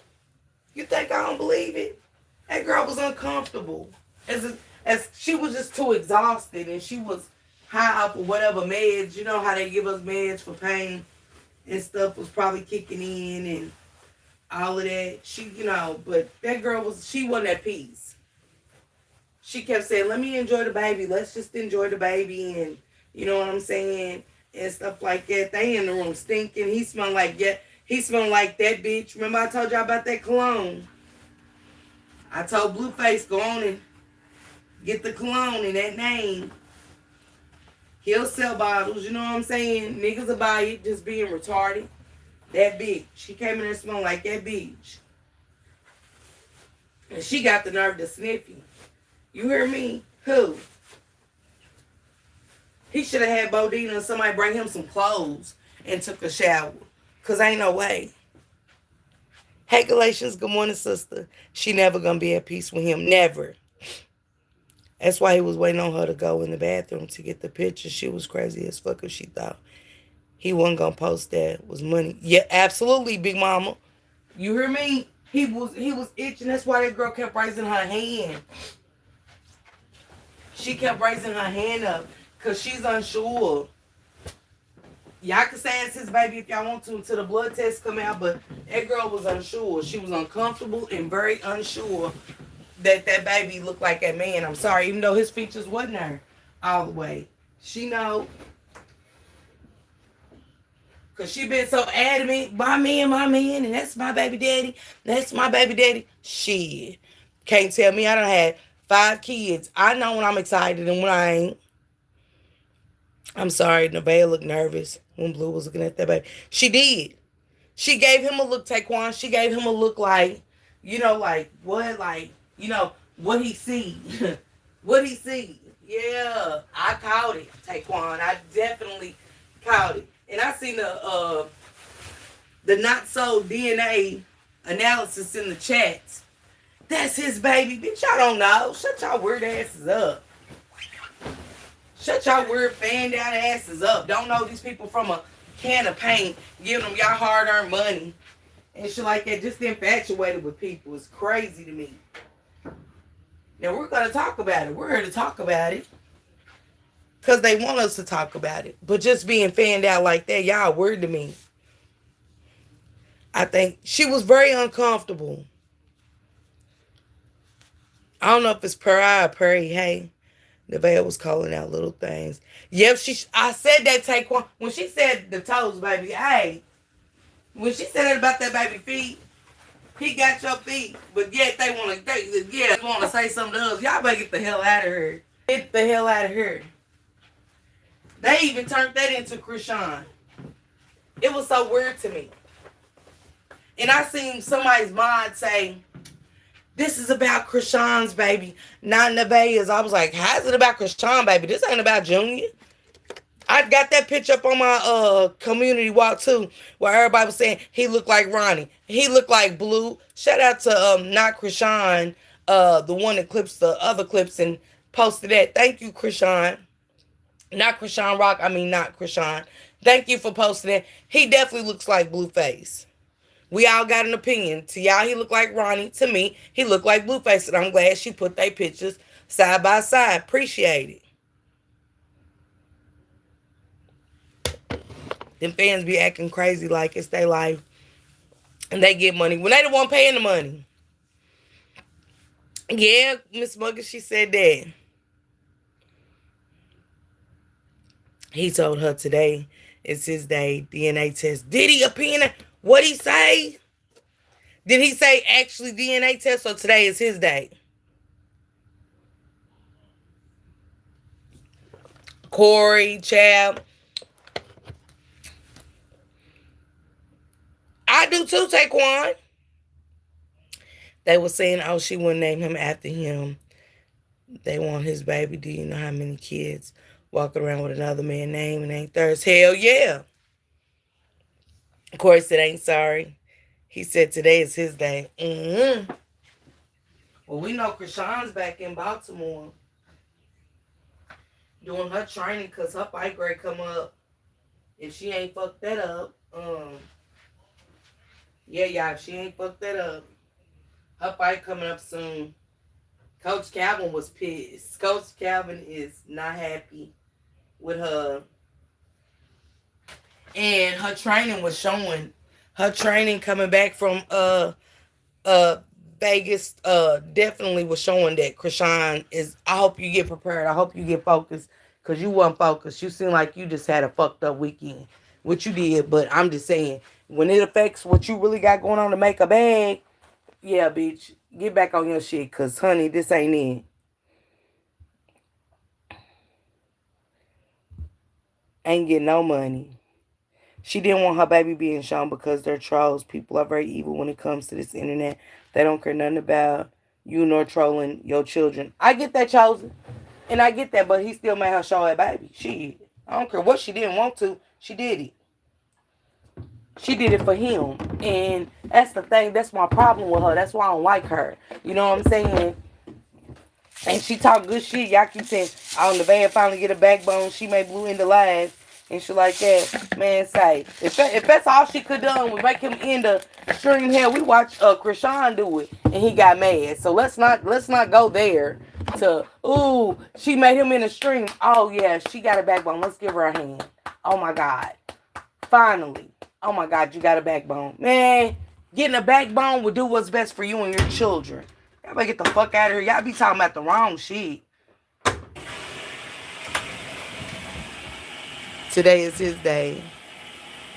A: You think I don't believe it? That girl was uncomfortable. As she was just too exhausted, and she was high up or whatever meds. You know how they give us meds for pain and stuff was probably kicking in and all of that. But that girl she wasn't at peace. She kept saying, let me enjoy the baby. Let's just enjoy the baby. And you know what I'm saying? And stuff like that. They in the room stinking. He smelled like that bitch. Remember I told y'all about that cologne? I told BLUEFACE, go on and get the cologne in that name. He'll sell bottles, you know what I'm saying? Niggas will buy it just being retarded. That bitch. She came in there smelling like that bitch. And she got the nerve to sniff you. You hear me? Who? He should have had Bodine and somebody bring him some clothes and took a shower. Because ain't no way. Hey, Galatians, good morning, sister. She never going to be at peace with him. Never. That's why he was waiting on her to go in the bathroom to get the picture. She was crazy as fuck if she thought he wasn't going to post that. Was money. Yeah, absolutely, Big Mama. You hear me? He was itching. That's why that girl kept raising her hand. She kept raising her hand up because she's unsure. Y'all can say it's his baby if y'all want to until the blood tests come out, but that girl was unsure. She was uncomfortable and very unsure that baby looked like that man. I'm sorry, even though his features wasn't there all the way. She know. Cause she been so adamant, my man, and that's my baby daddy. That's my baby daddy. Shit. Can't tell me I done had 5 kids. I know when I'm excited and when I ain't. I'm sorry, Nevaeh looked nervous when Blue was looking at that baby. She did. She gave him a look, Taquan. She gave him a look like, like what? Like, what he see. What he see. Yeah, I caught it, Taquan. I definitely caught it. And I seen the not so DNA analysis in the chats. That's his baby. Bitch, y'all don't know. Shut y'all weird asses up. Shut y'all weird fanned out asses up. Don't know these people from a can of paint, giving them y'all hard-earned money and shit like that. Just infatuated with people. It's crazy to me. Now, we're going to talk about it. We're here to talk about it. Because they want us to talk about it. But just being fanned out like that, y'all weird to me. I think she was very uncomfortable. I don't know if it's per eye or per hey. Nevaeh was calling out little things. Yep, I said that, Taquan. When she said the toes, baby, hey. When she said it about that baby feet, he got your feet. But yet they want to say something to us. Y'all better get the hell out of here. Get the hell out of here. They even turned that into Krishan. It was so weird to me. And I seen somebody's mod say, this is about Krishan's baby, not Nevaeh's. I was like, how's it about Krishan, baby? This ain't about Junior. I got that picture up on my community walk too, where everybody was saying he looked like Ronnie. He looked like Blue. Shout out to not Krishan, the one that clips the other clips and posted that. Thank you, Krishan. Not Krishan Rock. I mean, not Krishan. Thank you for posting it. He definitely looks like BLUEFACE. We all got an opinion. To y'all, he looked like Ronnie. To me, he looked like BLUEFACE. And I'm glad she put their pictures side by side. Appreciate it. Them fans be acting crazy like it's their life. And they get money when they the one paying the money. Yeah, Miss Mugger, she said that. He told her today it's his day. DNA test. Did he opinion? What'd he say? Did he say actually DNA test or today is his day? Corey, Chad. I do too, Taquan. They were saying, oh, she wouldn't name him after him. They want his baby. Do you know how many kids walking around with another man's name and ain't theirs? Hell yeah. Corey said, ain't sorry. He said today is his day. Mm-hmm. Well, we know Krishan's back in Baltimore doing her training because her bike grade come up. If she ain't fucked that up, yeah, y'all, if she ain't fucked that up, her fight coming up soon. Coach Calvin was pissed. Coach Calvin is not happy with her. And her training was showing. Her training coming back from Vegas definitely was showing that Krishan is. I hope you get prepared. I hope you get focused. Because you weren't focused. You seem like you just had a fucked up weekend. Which you did. But I'm just saying, when it affects what you really got going on to make a bag, yeah, bitch, get back on your shit. Because, honey, this ain't it. Ain't getting no money. She didn't want her baby being shown because they're trolls. People are very evil when it comes to this internet. They don't care nothing about you nor trolling your children. I get that, Chosen. And I get that, but he still made her show her baby. She, I don't care what she didn't want to. She did it. She did it for him. And that's the thing. That's my problem with her. That's why I don't like her. You know what I'm saying? And she talk good shit. Y'all keep saying, oh, Nevaeh finally get a backbone. She made Blue end the live. And shit like that. Man, say, if that's all she could done was make him end the stream, hell, we watched Krishan do it. And he got mad. So let's not go there to, ooh, she made him in the stream. Oh, yeah, she got a backbone. Let's give her a hand. Oh, my God. Finally. Oh, my God, you got a backbone. Man, getting a backbone will do what's best for you and your children. Y'all better get the fuck out of here. Y'all be talking about the wrong shit. Today is his day.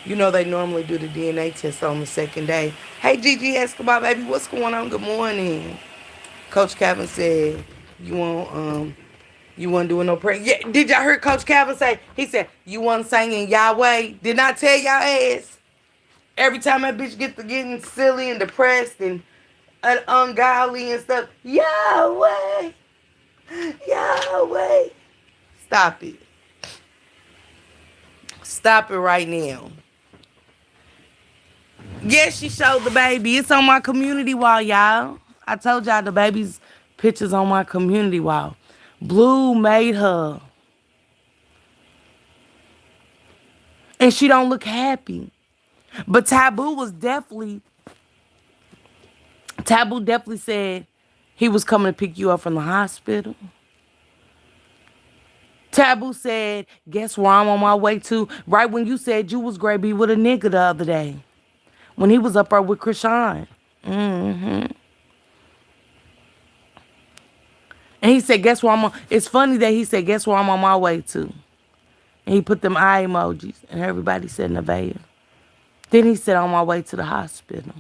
A: You know they normally do the DNA test on the second day. Hey Gigi Escobar, baby, what's going on? Good morning. Coach Calvin said, "You want you want doing no prayer?" Yeah, did y'all hear Coach Calvin say? He said, "You want singing Yahweh?" Did not tell y'all ass. Every time that bitch get to getting silly and depressed and ungodly and stuff, Yahweh, Yahweh. Stop it. Stop it right now. Yes, she showed the baby. It's on my community wall, y'all. I told y'all the baby's pictures on my community wall. Blue made her. And she don't look happy. But Taboo definitely said he was coming to pick you up from the hospital. Taboo said, guess where I'm on my way to? Right when you said you was gonna be with a nigga the other day. When he was up there with Krishan. Mm-hmm. And he said, guess where I'm on. It's funny that he said, guess where I'm on my way to. And he put them eye emojis. And everybody said Nevaeh. Then he said, on my way to the hospital.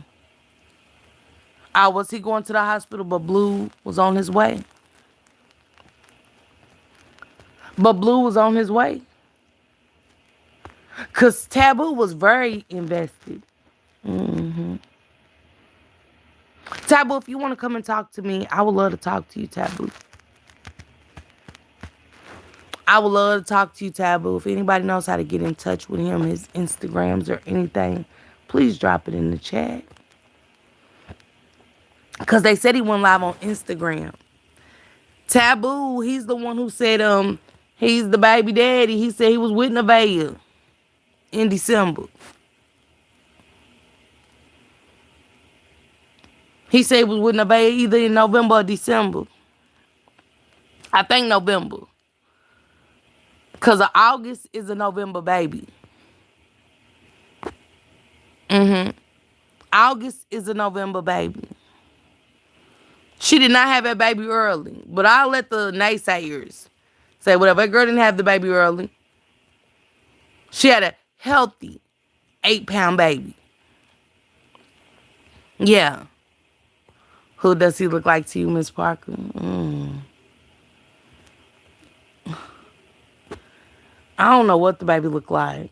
A: Was he going to the hospital, but Blue was on his way. But Blue was on his way. Because Taboo was very invested. Mm-hmm. Taboo, if you want to come and talk to me, I would love to talk to you, Taboo. I would love to talk to you, Taboo. If anybody knows how to get in touch with him, his Instagrams or anything, please drop it in the chat. Because they said he went live on Instagram. Taboo, he's the one who said he's the baby daddy. He said he was with Nevaeh in December. He said he was with Nevaeh either in November or December. I think November. Because August is a November baby. Mm-hmm. August is a November baby. She did not have that baby early. But I'll let the naysayers say whatever. That girl didn't have the baby early. She had a healthy 8-pound baby. Yeah. Who does he look like to you, Miss Parker? I don't know what the baby look like.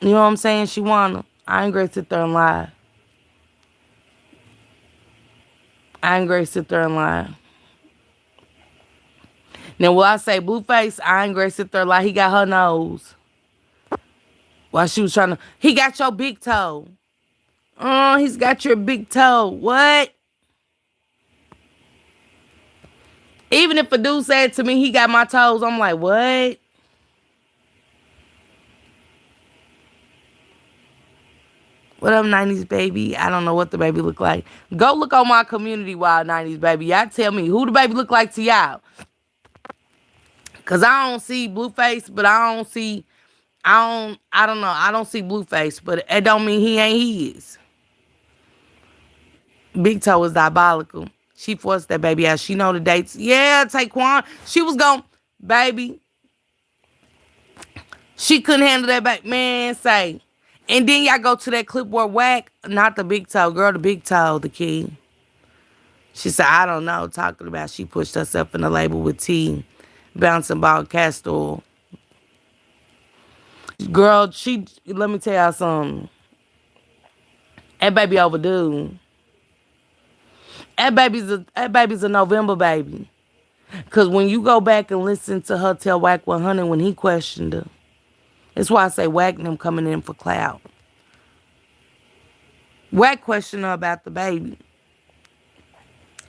A: You know what I'm saying? She wanna. I ain't great to sit there and lie. I ain't great to sit there and lie. Now, will I say Blueface? I ain't great to sit there and lie. He got her nose. While she was trying to. He got your big toe. Oh, he's got your big toe. What? Even if a dude said to me he got my toes, I'm like, what? What up, 90s baby? I don't know what the baby look like. Go look on my community wild 90s baby. Y'all tell me who the baby look like to y'all. Cause I don't see Blueface, but I don't know. I don't see Blueface, but it don't mean he ain't his. Big Toe is diabolical. She forced that baby out. She know the dates. Yeah, Taekwon. She was going, baby. She couldn't handle that baby. Man, say. And then y'all go to that clip where Whack, not the Big Toe, girl, the Big Toe, the key. She said, I don't know, talking about she pushed herself in the label with T, bouncing ball castor oil. Girl, let me tell y'all something. That baby overdue. That baby's a November baby. Because when you go back and listen to her tell Whack 100 when he questioned her, that's why I say Whack and them coming in for clout. Whack questioned her about the baby.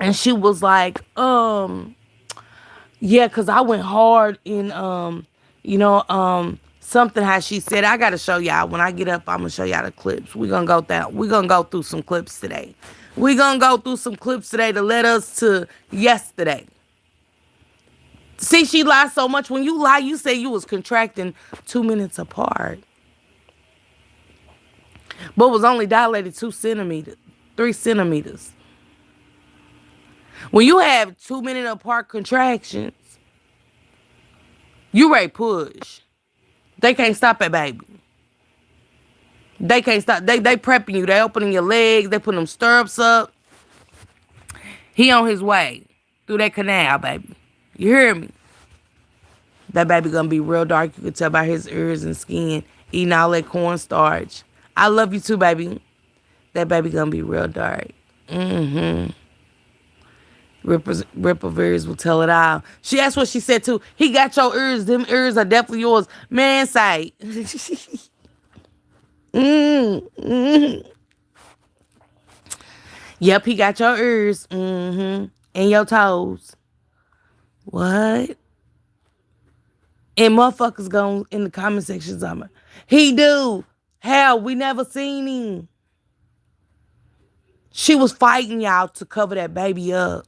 A: And she was like, yeah, because I went hard in, something how she said. I got to show y'all. When I get up, I'm going to show y'all the clips. We're going to go through some clips today. We're going to go through some clips today to let us to yesterday. See, she lied so much. When you lie, you say you was contracting 2 minutes apart. But was only dilated 2 centimeters, 3 centimeters. When you have 2 minute apart contractions, you ready push. They can't stop it, baby. They can't stop. They prepping you. They opening your legs. They putting them stirrups up. He on his way through that canal, baby. You hear me? That baby gonna be real dark. You can tell by his ears and skin. Eating all that cornstarch. I love you too, baby. That baby gonna be real dark. Mm-hmm. Ripper ears will tell it all. That's what she said too. He got your ears. Them ears are definitely yours. Man, say. Mm-hmm. Yep, he got your ears. Mm-hmm. And your toes. What? And motherfuckers go in the comment sections on me. He do. Hell, we never seen him. She was fighting y'all to cover that baby up.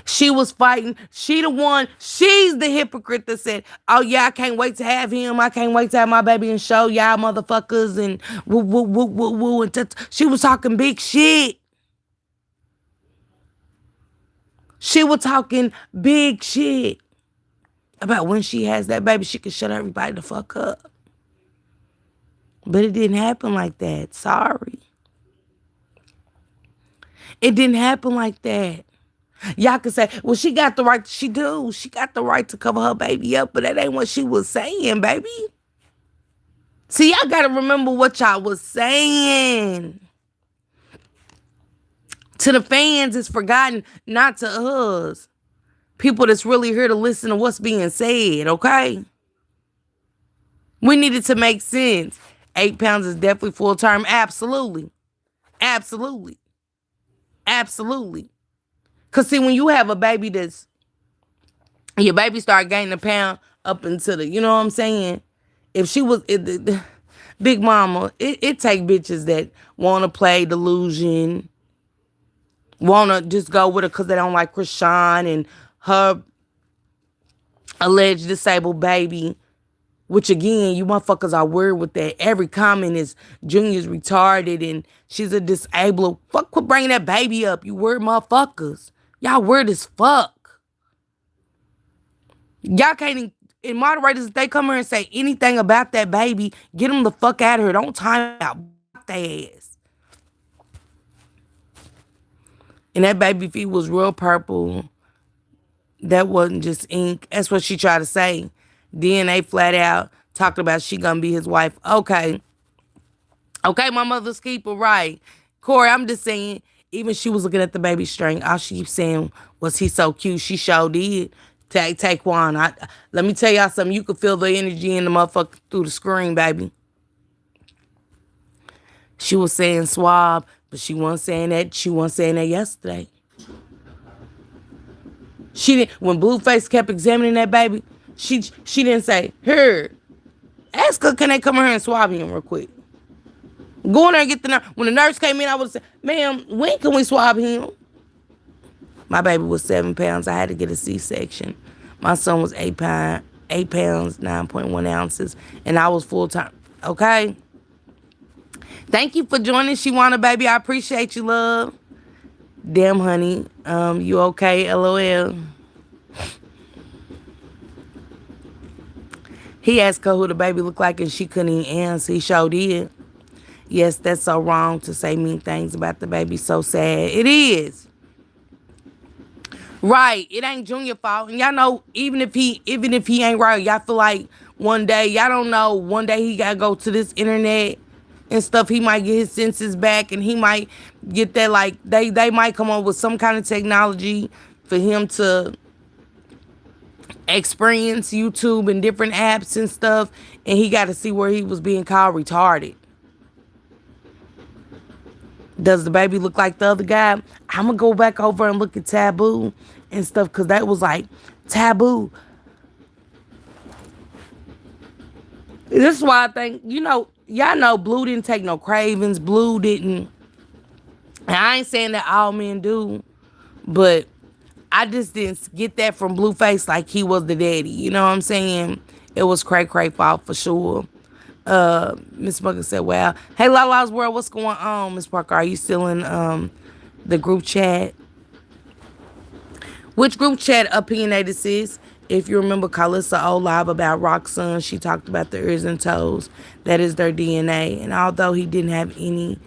A: She was fighting. She's the hypocrite that said, oh yeah, I can't wait to have him. I can't wait to have my baby and show y'all motherfuckers and woo, woo, woo, woo, woo. And she was talking big shit. She was talking big shit about when she has that baby, she could shut everybody the fuck up. But it didn't happen like that. Sorry. It didn't happen like that. Y'all can say, well, she got the right. She do. She got the right to cover her baby up, but that ain't what she was saying, baby. See, y'all got to remember what y'all was saying. To the fans, it's forgotten, not to us. People that's really here to listen to what's being said, okay? We needed to make sense. 8 pounds is definitely full term. Absolutely. Absolutely. Absolutely. Because see, when you have a baby your baby start gaining a pound up into the, you know what I'm saying? If she was, Big Mama, it take bitches that want to play delusion, want to just go with her because they don't like Krishan and her alleged disabled baby. Which again, you motherfuckers are weird with that. Every comment is Junior's retarded and she's a disabled. Fuck, quit bringing that baby up, you weird motherfuckers. Y'all weird as fuck. Y'all can't even, and moderators, if they come here and say anything about that baby, get them the fuck out of here. Don't time out. Fuck their ass. And that baby feet was real purple. That wasn't just ink. That's what she tried to say. DNA flat out talked about she gonna be his wife. Okay, my mother's keeper, right? Corey, I'm just saying, even she was looking at the baby string. All she keeps saying was, he's so cute. She sure did. Taquan, let me tell y'all something. You could feel the energy in the motherfucker through the screen, baby. She was saying swab, but she wasn't saying that. She wasn't saying that yesterday. She didn't. When Blueface kept examining that baby, she didn't say, here, ask her, can they come in here and swab him real quick? Go in there and get the nurse. When the nurse came in, I would say, ma'am, when can we swab him? My baby was 7 pounds. I had to get a C-section. My son was 8 pounds, 9.1 ounces, and I was full time. Okay? Thank you for joining, Shawana, baby. I appreciate you, love. Damn, honey. You okay? LOL. He asked her who the baby looked like, and she couldn't even answer. He sure did. Yes, that's so wrong to say mean things about the baby. So sad. It is. Right. It ain't Junior's fault. And y'all know, even if he ain't right, y'all feel like one day, y'all don't know, one day he gotta go to this internet and stuff. He might get his senses back, and he might get that, like, they might come up with some kind of technology for him to experience YouTube and different apps and stuff, and he got to see where he was being called retarded. Does the baby look like the other guy? I'm gonna go back over and look at Taboo and stuff, because that was like Taboo. This is why I think, y'all know Blue didn't take no cravings. Blue didn't, and I ain't saying that all men do, but I just didn't get that from Blueface like he was the daddy. You know what I'm saying? It was Cray fault for sure. Miss Mugger said, well, hey, Lala's World, what's going on, Miss Parker? Are you still in the group chat? Which group chat, opinionated sis? If you remember Carlissa old live about Roxanne, she talked about the ears and toes. That is their DNA. And although he didn't have any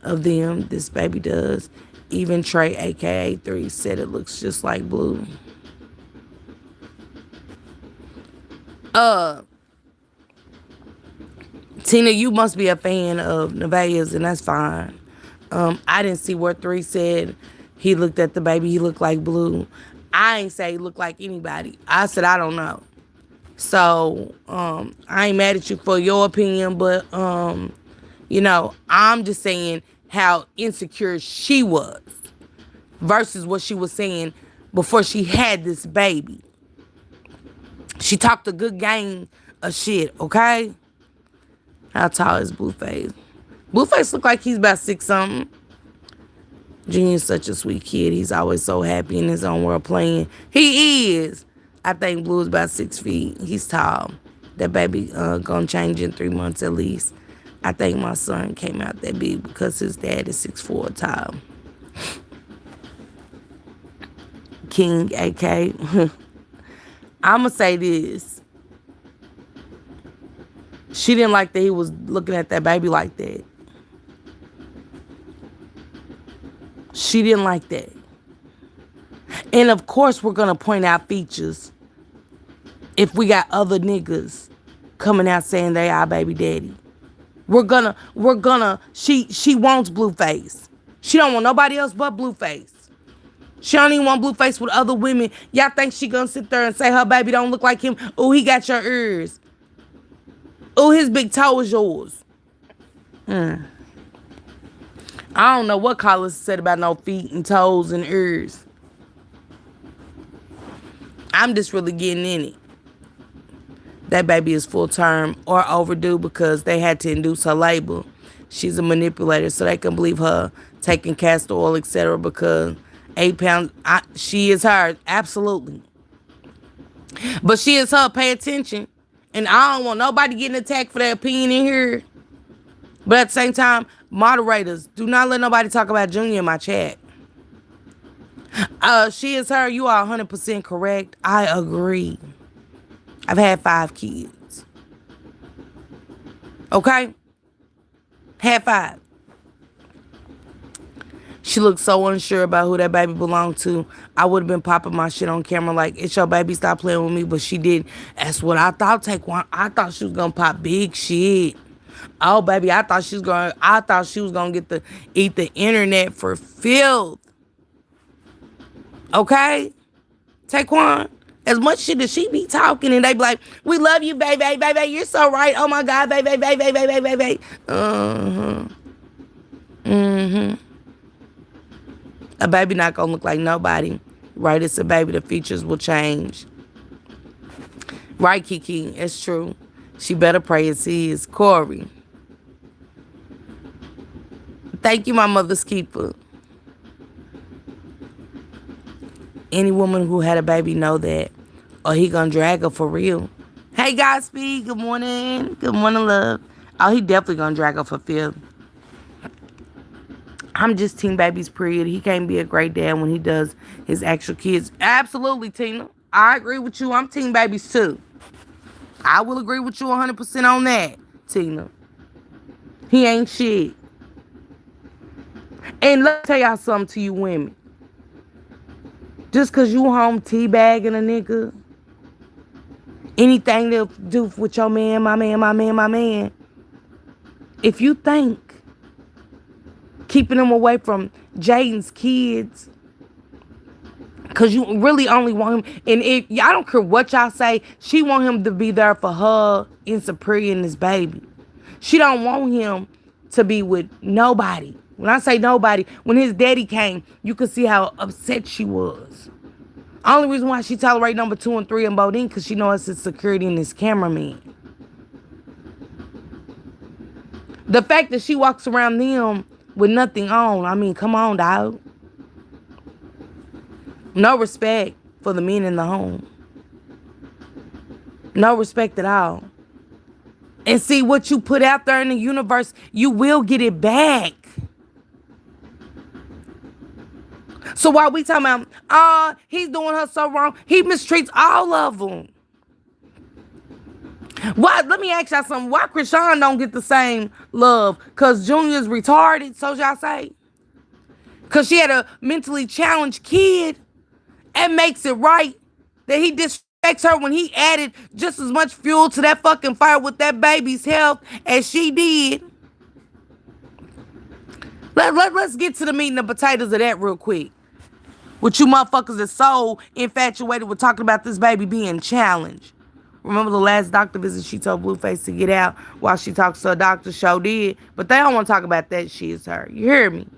A: of them, this baby does. Even Trey, aka 3, said it looks just like Blue. Tina, you must be a fan of Nevaeh's, and that's fine. I didn't see where 3 said he looked at the baby, he looked like Blue. I ain't say he looked like anybody. I said I don't know. So, I ain't mad at you for your opinion, but, I'm just saying how insecure she was versus what she was saying before she had this baby. She talked a good game of shit, okay? How tall is Blueface? Blueface look like he's about 6 something. Junior's such a sweet kid. He's always so happy in his own world playing. He is. I think Blue is about 6 feet. He's tall. That baby gonna change in 3 months at least. I think my son came out that big because his dad is 6'4" tall. King, AK. I'ma say this. She didn't like that he was looking at that baby like that. She didn't like that. And of course we're gonna point out features if we got other niggas coming out saying they our baby daddy. We're gonna, she wants Blueface. She don't want nobody else but Blueface. She don't even want Blueface with other women. Y'all think she gonna sit there and say her baby don't look like him? Oh, he got your ears. Oh, his big toe is yours. I don't know what Carlos said about no feet and toes and ears. I'm just really getting in it. That baby is full term or overdue because they had to induce her labor. She's a manipulator, so they can believe her taking castor oil, etc. because 8 pounds, she is her, absolutely. But she is her, pay attention. And I don't want nobody getting attacked for their opinion in here. But at the same time, moderators, do not let nobody talk about Junior in my chat. She is her, you are 100% correct. I agree. I've had 5 kids. Okay? Had 5. She looked so unsure about who that baby belonged to. I would have been popping my shit on camera like, it's your baby, stop playing with me. But she did. That's what I thought. I thought she was going to pop big shit. Oh, baby, I thought she was going to eat the internet for filth. Okay? Taquan, as much shit as she be talking and they be like, we love you, baby, baby, you're so right. Oh, my God, baby, baby, baby, baby, baby. A baby not gonna look like nobody. Right, it's a baby. The features will change. Right, Kiki, it's true. She better pray it's his. Corey. Thank you, my mother's keeper. Any woman who had a baby know that. Or he gonna drag her for real. Hey, Godspeed, good morning. Good morning, love. Oh, he definitely gonna drag her for Phil. I'm just Team Baby's period. He can't be a great dad when he does his actual kids. Absolutely, Tina. I agree with you. I'm Team Baby's too. I will agree with you 100% on that, Tina. He ain't shit. And let me tell y'all something to you women. Just because you home teabagging a nigga, anything to do with your man, my man, if you think keeping him away from Jaden's kids, because you really only want him, and I don't care what y'all say, she want him to be there for her and Superior and his baby. She don't want him to be with nobody. When I say nobody, when his daddy came, you could see how upset she was. Only reason why she tolerate number 2 and 3 in Bodine, because she knows his security and his cameraman. The fact that she walks around them with nothing on, I mean, come on, dog. No respect for the men in the home. No respect at all. And see, what you put out there in the universe, you will get it back. So while we talking about, he's doing her so wrong, he mistreats all of them. Why? Let me ask y'all something. Why Krishan don't get the same love? Because Junior's retarded, so y'all say? Because she had a mentally challenged kid? And makes it right that he disrespects her when he added just as much fuel to that fucking fire with that baby's health as she did. Let's get to the meat and the potatoes of that real quick. What you motherfuckers is so infatuated with talking about this baby being challenged. Remember the last doctor visit she told BLUEFACE to get out while she talks to a doctor? Show did. But they don't want to talk about that shit. It's her. You hear me?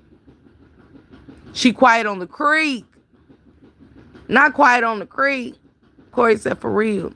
A: She quiet on the creek. Not quiet on the creek. Corey said, for real.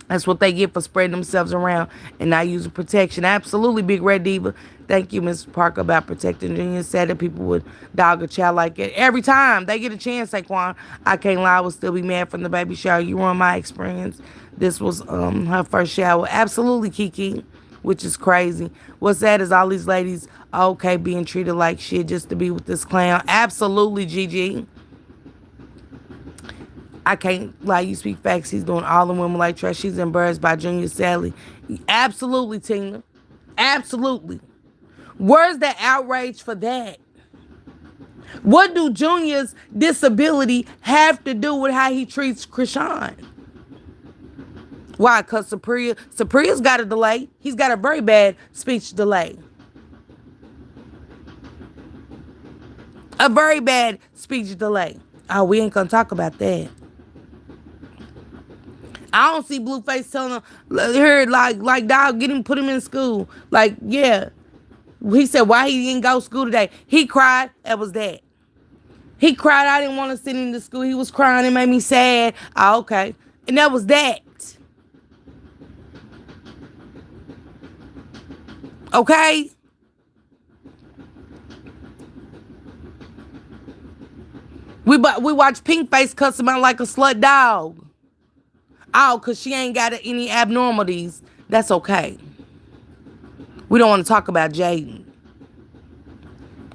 A: That's what they get for spreading themselves around and not using protection. Absolutely, Big Red Diva. Thank you, Ms. Parker, about protecting Junior. Said that people would dog a child like that. Every time they get a chance, Saquon, I can't lie, I would still be mad from the baby shower. You ruined my experience. This was her first shower. Absolutely, Kiki, which is crazy. What's sad is all these ladies are okay being treated like shit just to be with this clown. Absolutely, Gigi. I can't lie, you speak facts. He's doing all the women like trash. She's embarrassed by Junior Sally. Absolutely, Tina. Absolutely. Where's the outrage for that? What do Junior's disability have to do with how he treats Krishan? Why? Because Supriya's got a delay. He's got a very bad speech delay. A very bad speech delay. Oh, we ain't gonna talk about that. I don't see BLUEFACE telling her, like, dog, get him, put him in school. Like, yeah. He said, why he didn't go to school today? He cried. That was that. He cried. I didn't want to send him to school. He was crying. It made me sad. Oh, okay. And that was that. Okay? We watch Pink Face cuss him out like a slut dog. Oh, because she ain't got any abnormalities. That's okay. We don't want to talk about Jaden.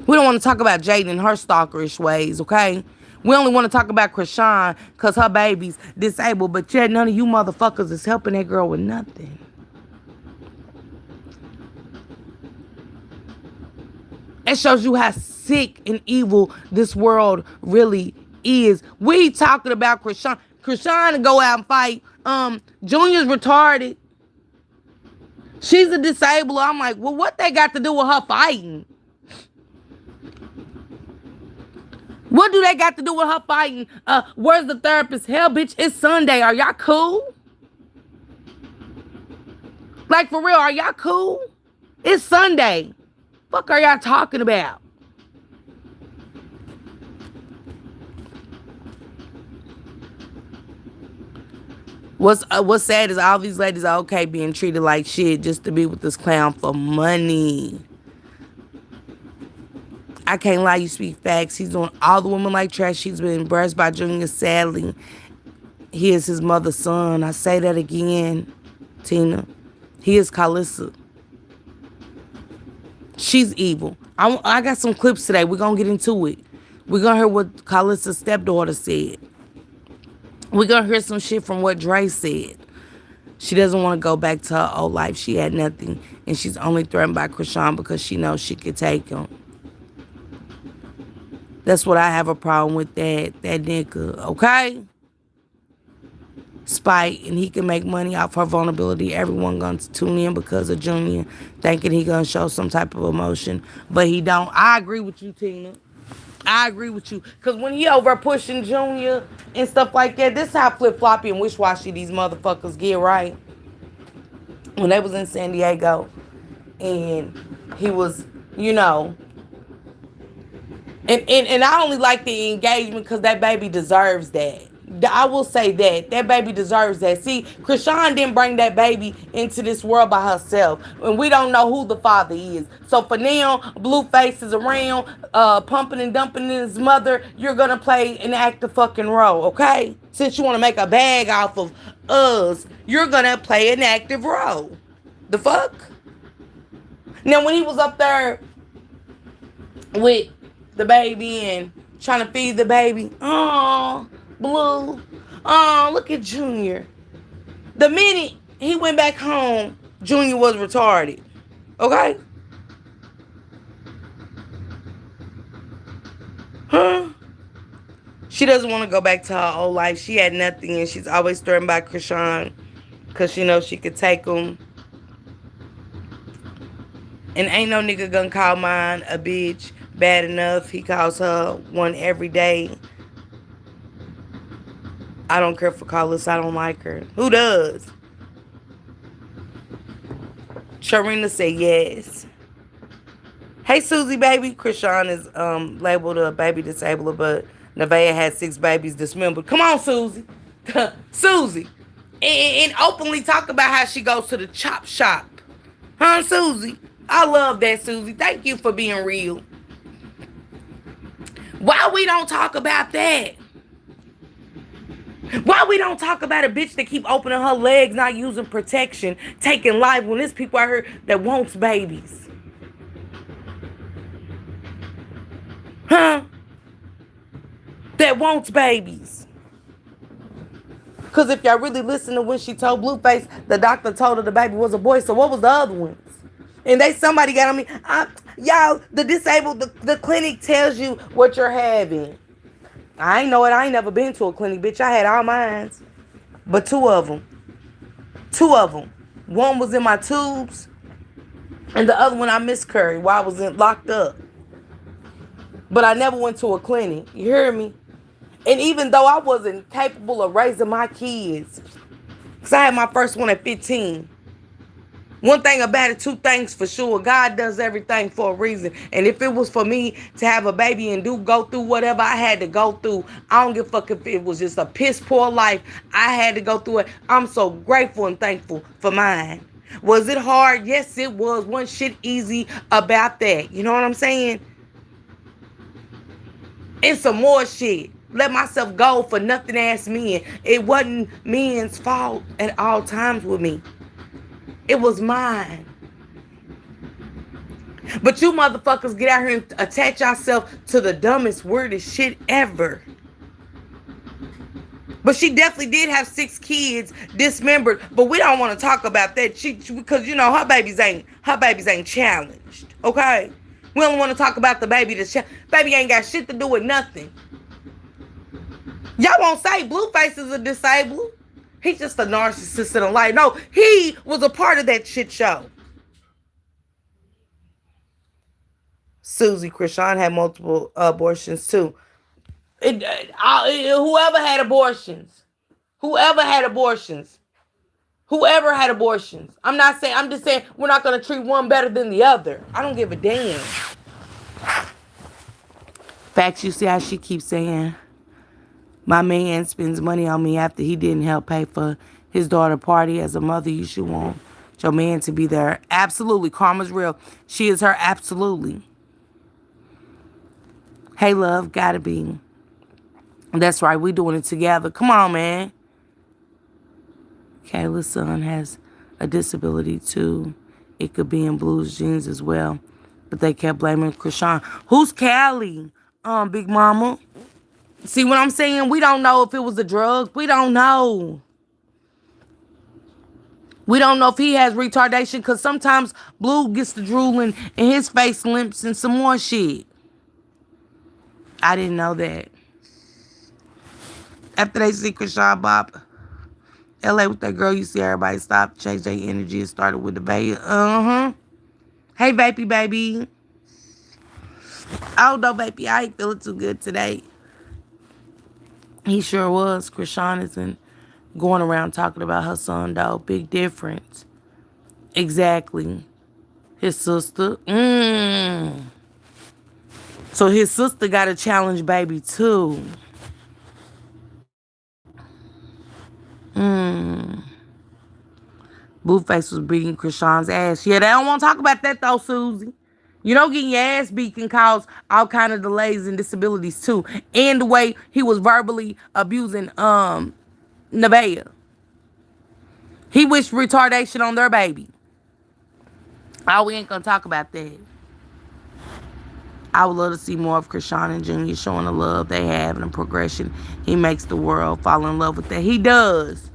A: We don't want to talk about Jaden and her stalkerish ways, okay? We only want to talk about Krishan because her baby's disabled. But yet none of you motherfuckers is helping that girl with nothing. It shows you how sick and evil this world really is. We talking about Krishan. Krishan to go out and fight. Junior's retarded. She's a disabled. I'm like, well, what they got to do with her fighting? What do they got to do with her fighting? Where's the therapist? Hell, bitch, it's Sunday. Are y'all cool? Like, for real, are y'all cool? It's Sunday. Fuck are y'all talking about? What's sad is all these ladies are okay being treated like shit just to be with this clown for money. I can't lie, you speak facts. He's doing all the women like trash. She's been embarrassed by Junior sadly. He is his mother's son. I say that again, Tina. He is Kalissa. She's evil. I got some clips today. We're going to get into it. We're going to hear what Kalissa's stepdaughter said. We're going to hear some shit from what Dre said. She doesn't want to go back to her old life. She had nothing. And she's only threatened by Krishan because she knows she could take him. That's what I have a problem with, that nigga. Okay? Spite, and he can make money off her vulnerability. Everyone gonna tune in because of Junior, thinking he gonna show some type of emotion, but he don't. I agree with you, Tina. I agree with you, because when he over pushing Junior and stuff like that, this how flip-floppy and wish-washy these motherfuckers get, right? When they was in San Diego, and he was, you know, and I only like the engagement because that baby deserves that. I will say that baby deserves that. See, Krishan didn't bring that baby into this world by herself, and we don't know who the father is. So for now, BLUEFACE is around, pumping and dumping in his mother. You're gonna play an active fucking role, okay? Since you want to make a bag off of us, you're gonna play an active role. The fuck? Now when he was up there with the baby and trying to feed the baby. Oh, Blue. Oh, look at Junior. The minute he went back home, Junior was retarded. Okay? Huh? She doesn't want to go back to her old life. She had nothing, and she's always threatened by Krishan because she knows she could take him. And ain't no nigga gonna call mine a bitch bad enough. He calls her one every day. I don't care for Carlos. I don't like her. Who does? Sharina said yes. Hey, Susie, baby. Krishan is labeled a baby disabler, but Nevaeh had 6 babies dismembered. Come on, Susie. Susie. And openly talk about how she goes to the chop shop. Huh, Susie? I love that, Susie. Thank you for being real. Why we don't talk about that? Why we don't talk about a bitch that keep opening her legs, not using protection, taking life when there's people out here that wants babies? Huh? That wants babies. Because if y'all really listen to when she told BLUEFACE, the doctor told her the baby was a boy. So what was the other ones? And somebody got on me. Y'all, the clinic tells you what you're having. I ain't know it. I ain't never been to a clinic, bitch. I had all mine. But 2 of them. 2 of them. One was in my tubes. And the other one I miscarried while I was locked up. But I never went to a clinic. You hear me? And even though I wasn't capable of raising my kids, because I had my first one at 15. One thing about it, 2 things for sure. God does everything for a reason. And if it was for me to have a baby and go through whatever I had to go through, I don't give a fuck if it was just a piss poor life. I had to go through it. I'm so grateful and thankful for mine. Was it hard? Yes, it was. Wasn't shit easy about that. You know what I'm saying? And some more shit. Let myself go for nothing ass men. It wasn't men's fault at all times with me. It was mine. But you motherfuckers get out here and attach yourself to the dumbest, weirdest shit ever. But she definitely did have 6 kids dismembered. But we don't want to talk about that. Because you know her babies ain't challenged. Okay? We don't want to talk about the baby that's baby ain't got shit to do with nothing. Y'all won't say BLUEFACE is a disabled. He's just a narcissist in a life. No, he was a part of that shit show. Susie, Krishan had multiple abortions too. Whoever had abortions. I'm not saying, I'm just saying we're not going to treat one better than the other. I don't give a damn. Facts, you see how she keeps saying, my man spends money on me after he didn't help pay for his daughter's party. As a mother, you should want your man to be there. Absolutely. Karma's real. She is her. Absolutely. Hey, love. Gotta be. That's right. We doing it together. Come on, man. Kayla's son has a disability, too. It could be in Blue's genes as well. But they kept blaming Krishan. Who's Callie? Big mama. See what I'm saying? We don't know if it was the drugs. We don't know. We don't know if he has retardation because sometimes Blue gets the drooling and his face limps and some more shit. I didn't know that. After they see Krishan Bop, LA with that girl, you see everybody stop, change their energy and started with the baby. Hey, Vapey, baby. Oh, no, baby, I ain't feeling too good today. He sure was. Krishan isn't going around talking about her son, though. Big difference. Exactly. His sister. So his sister got a challenge baby, too. BLUEFACE was beating Krishan's ass. Yeah, they don't want to talk about that, though, Susie. You know, getting your ass beat can cause all kind of delays and disabilities, too. And the way he was verbally abusing Nevaeh. He wished retardation on their baby. Oh, we ain't gonna talk about that. I would love to see more of Krishan and Junior showing the love they have and the progression. He makes the world fall in love with that. He does.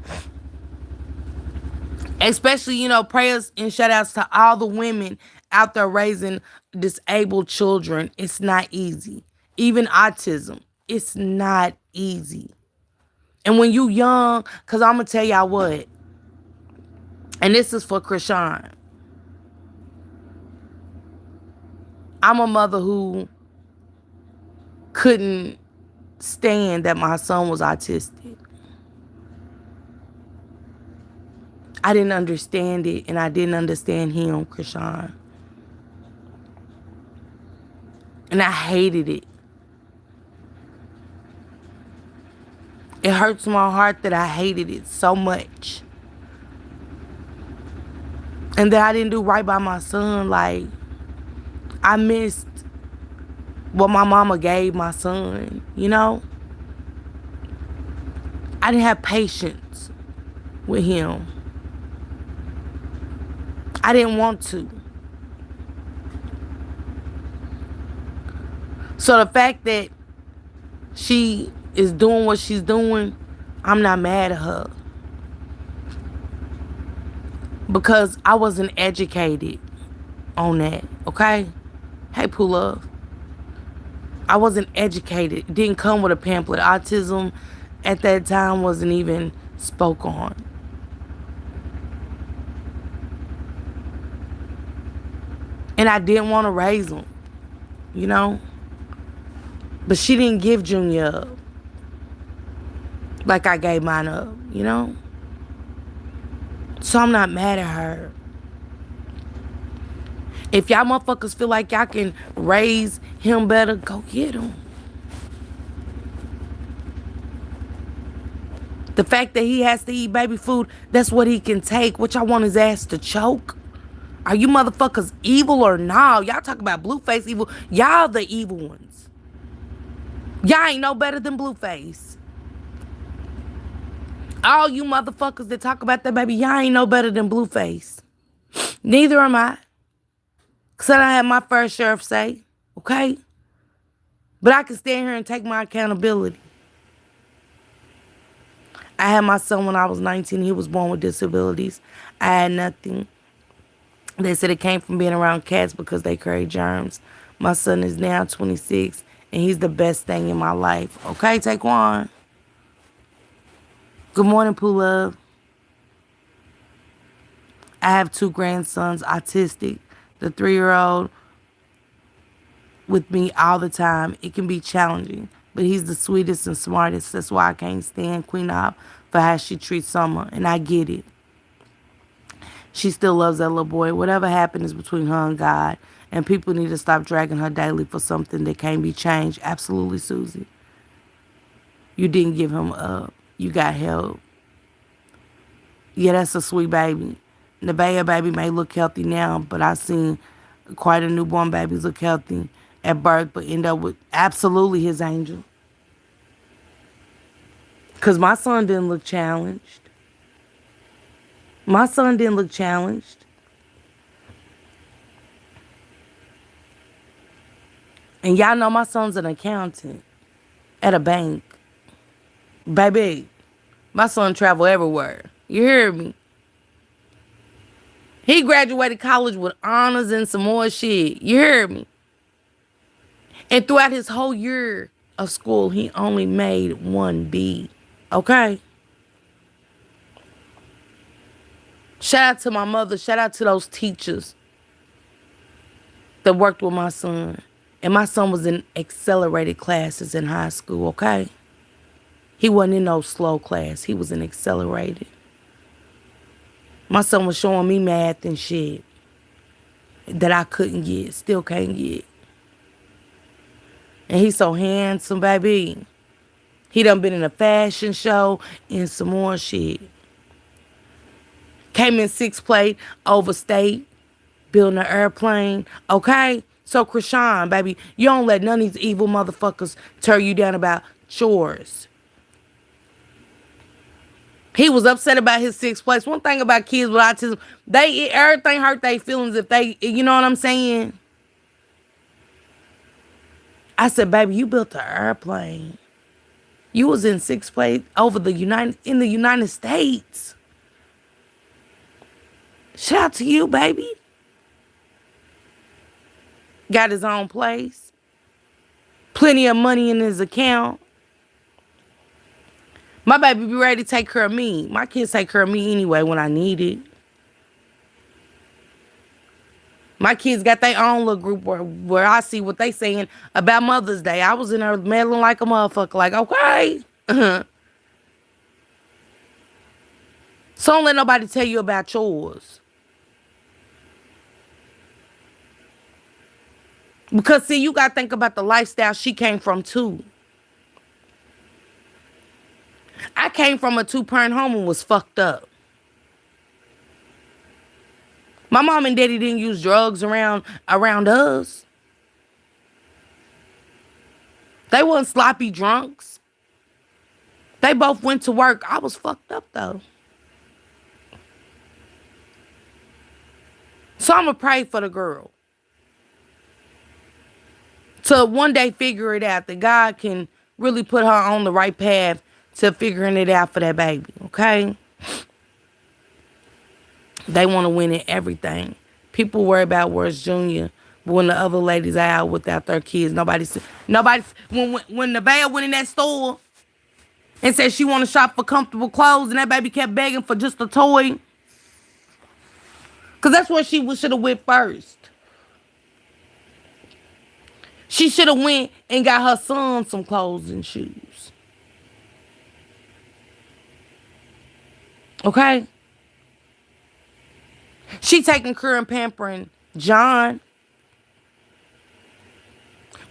A: Especially, prayers and shout outs to all the women out there raising disabled children. It's not easy. Even autism. It's not easy. And when you young, because I'm going to tell y'all what, and this is for Krishan. I'm a mother who couldn't stand that my son was autistic. I didn't understand it, and I didn't understand him, Krishan. And I hated it. It hurts my heart that I hated it so much. And that I didn't do right by my son. Like, I missed what my mama gave my son, I didn't have patience with him. I didn't want to. So the fact that she is doing what she's doing, I'm not mad at her. Because I wasn't educated on that, okay? Hey, Pooh Love. I wasn't educated. It didn't come with a pamphlet. Autism at that time wasn't even spoke on. And I didn't want to raise him, But she didn't give Junior up like I gave mine up, So I'm not mad at her. If y'all motherfuckers feel like y'all can raise him better, go get him. The fact that he has to eat baby food, that's what he can take. What y'all want his ass to choke? Are you motherfuckers evil or nah? Y'all talk about Blueface evil. Y'all the evil ones. Y'all ain't no better than Blueface. All you motherfuckers that talk about that baby, y'all ain't no better than Blueface. Neither am I. Because I have my fair share of say. Okay? But I can stand here and take my accountability. I had my son when I was 19. He was born with disabilities. I had nothing. They said it came from being around cats because they carry germs. My son is now 26, and he's the best thing in my life. Okay, Taekwon? Good morning, Pooh Love. I have 2 grandsons, autistic. The 3-year-old with me all the time. It can be challenging, but he's the sweetest and smartest. That's why I can't stand Queen Op for how she treats Summer, and I get it. She still loves that little boy. Whatever happened is between her and God, and people need to stop dragging her daily for something that can't be changed. Absolutely, Susie. You didn't give him up. You got help. Yeah, that's a sweet baby. Nevaeh baby may look healthy now, but I've seen quite a newborn babies look healthy at birth, but end up with absolutely his angel. Because my son didn't look challenged. My son didn't look challenged. And y'all know my son's an accountant at a bank. Baby, my son travel everywhere. You hear me? He graduated college with honors and some more shit. You hear me? And throughout his whole year of school, he only made 1 B. Okay? Shout out to my mother. Shout out to those teachers that worked with my son. And my son was in accelerated classes in high school, okay? He wasn't in no slow class. He was in accelerated. My son was showing me math and shit that I couldn't get, still can't get. And he's so handsome, baby. He done been in a fashion show and some more shit. Came in 6th place over state, building an airplane. Okay? So, Krishan, baby, you don't let none of these evil motherfuckers tear you down about chores. He was upset about his 6th place. One thing about kids with autism, everything hurt their feelings if they, you know what I'm saying? I said, baby, you built an airplane. You was in sixth place over in the United States. Shout out to you, baby. Got his own place. Plenty of money in his account. My baby be ready to take care of me. My kids take care of me anyway when I need it. My kids got their own little group where I see what they saying about Mother's Day. I was in there meddling like a motherfucker. Like, okay. So don't let nobody tell you about yours. Because, see, you got to think about the lifestyle she came from, too. I came from a 2-parent home and was fucked up. My mom and daddy didn't use drugs around us. They weren't sloppy drunks. They both went to work. I was fucked up, though. So I'm going to pray for the girl. To one day figure it out. That God can really put her on the right path to figuring it out for that baby. Okay? They want to win at everything. People worry about where's Junior. But when the other ladies are out without their kids, nobody. When the babe went in that store and said she want to shop for comfortable clothes, and that baby kept begging for just a toy. Because that's where she should have went first. She should have went and got her son some clothes and shoes. Okay? She taking care and pampering John.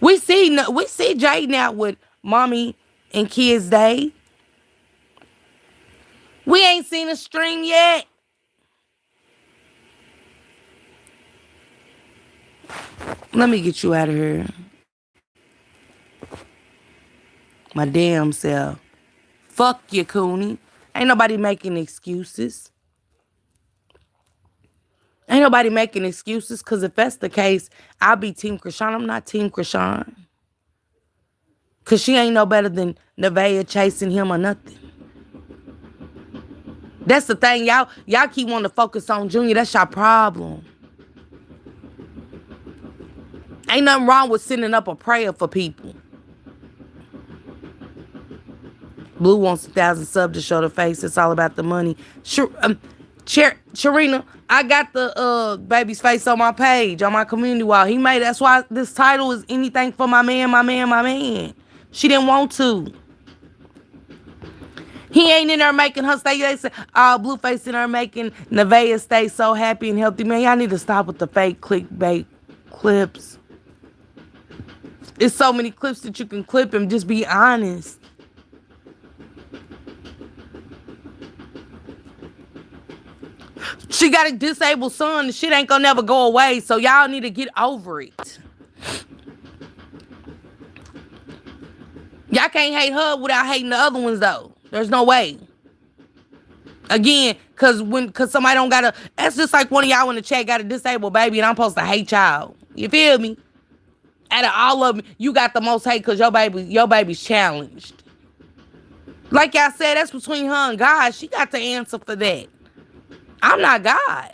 A: We see Jaden out with mommy and kids day. We ain't seen a string yet. Let me get you out of here. My damn self. Fuck you, Cooney. Ain't nobody making excuses. Ain't nobody making excuses, because if that's the case, I'll be Team Krishan. I'm not Team Krishan. Because she ain't no better than Nevaeh chasing him or nothing. That's the thing. Y'all keep wanting to focus on Junior. That's your problem. Ain't nothing wrong with sending up a prayer for people. Blue wants 1,000 subs to show the face. It's all about the money. Sure, Sharina, I got the baby's face on my page, on my community wall. He made it. That's why this title is anything for my man, my man, my man. She didn't want to. He ain't in there making her stay. They said, BLUEFACE in there making Nevaeh stay so happy and healthy. Man, y'all need to stop with the fake clickbait clips. It's so many clips that you can clip and just be honest. She got a disabled son. The shit ain't gonna never go away. So y'all need to get over it. Y'all can't hate her without hating the other ones, though. There's no way. Again, cause somebody don't got a, that's just like one of y'all in the chat got a disabled baby and I'm supposed to hate y'all. You feel me? Out of all of them, you got the most hate because your baby's challenged. Like y'all said, that's between her and God. She got the answer for that. I'm not God.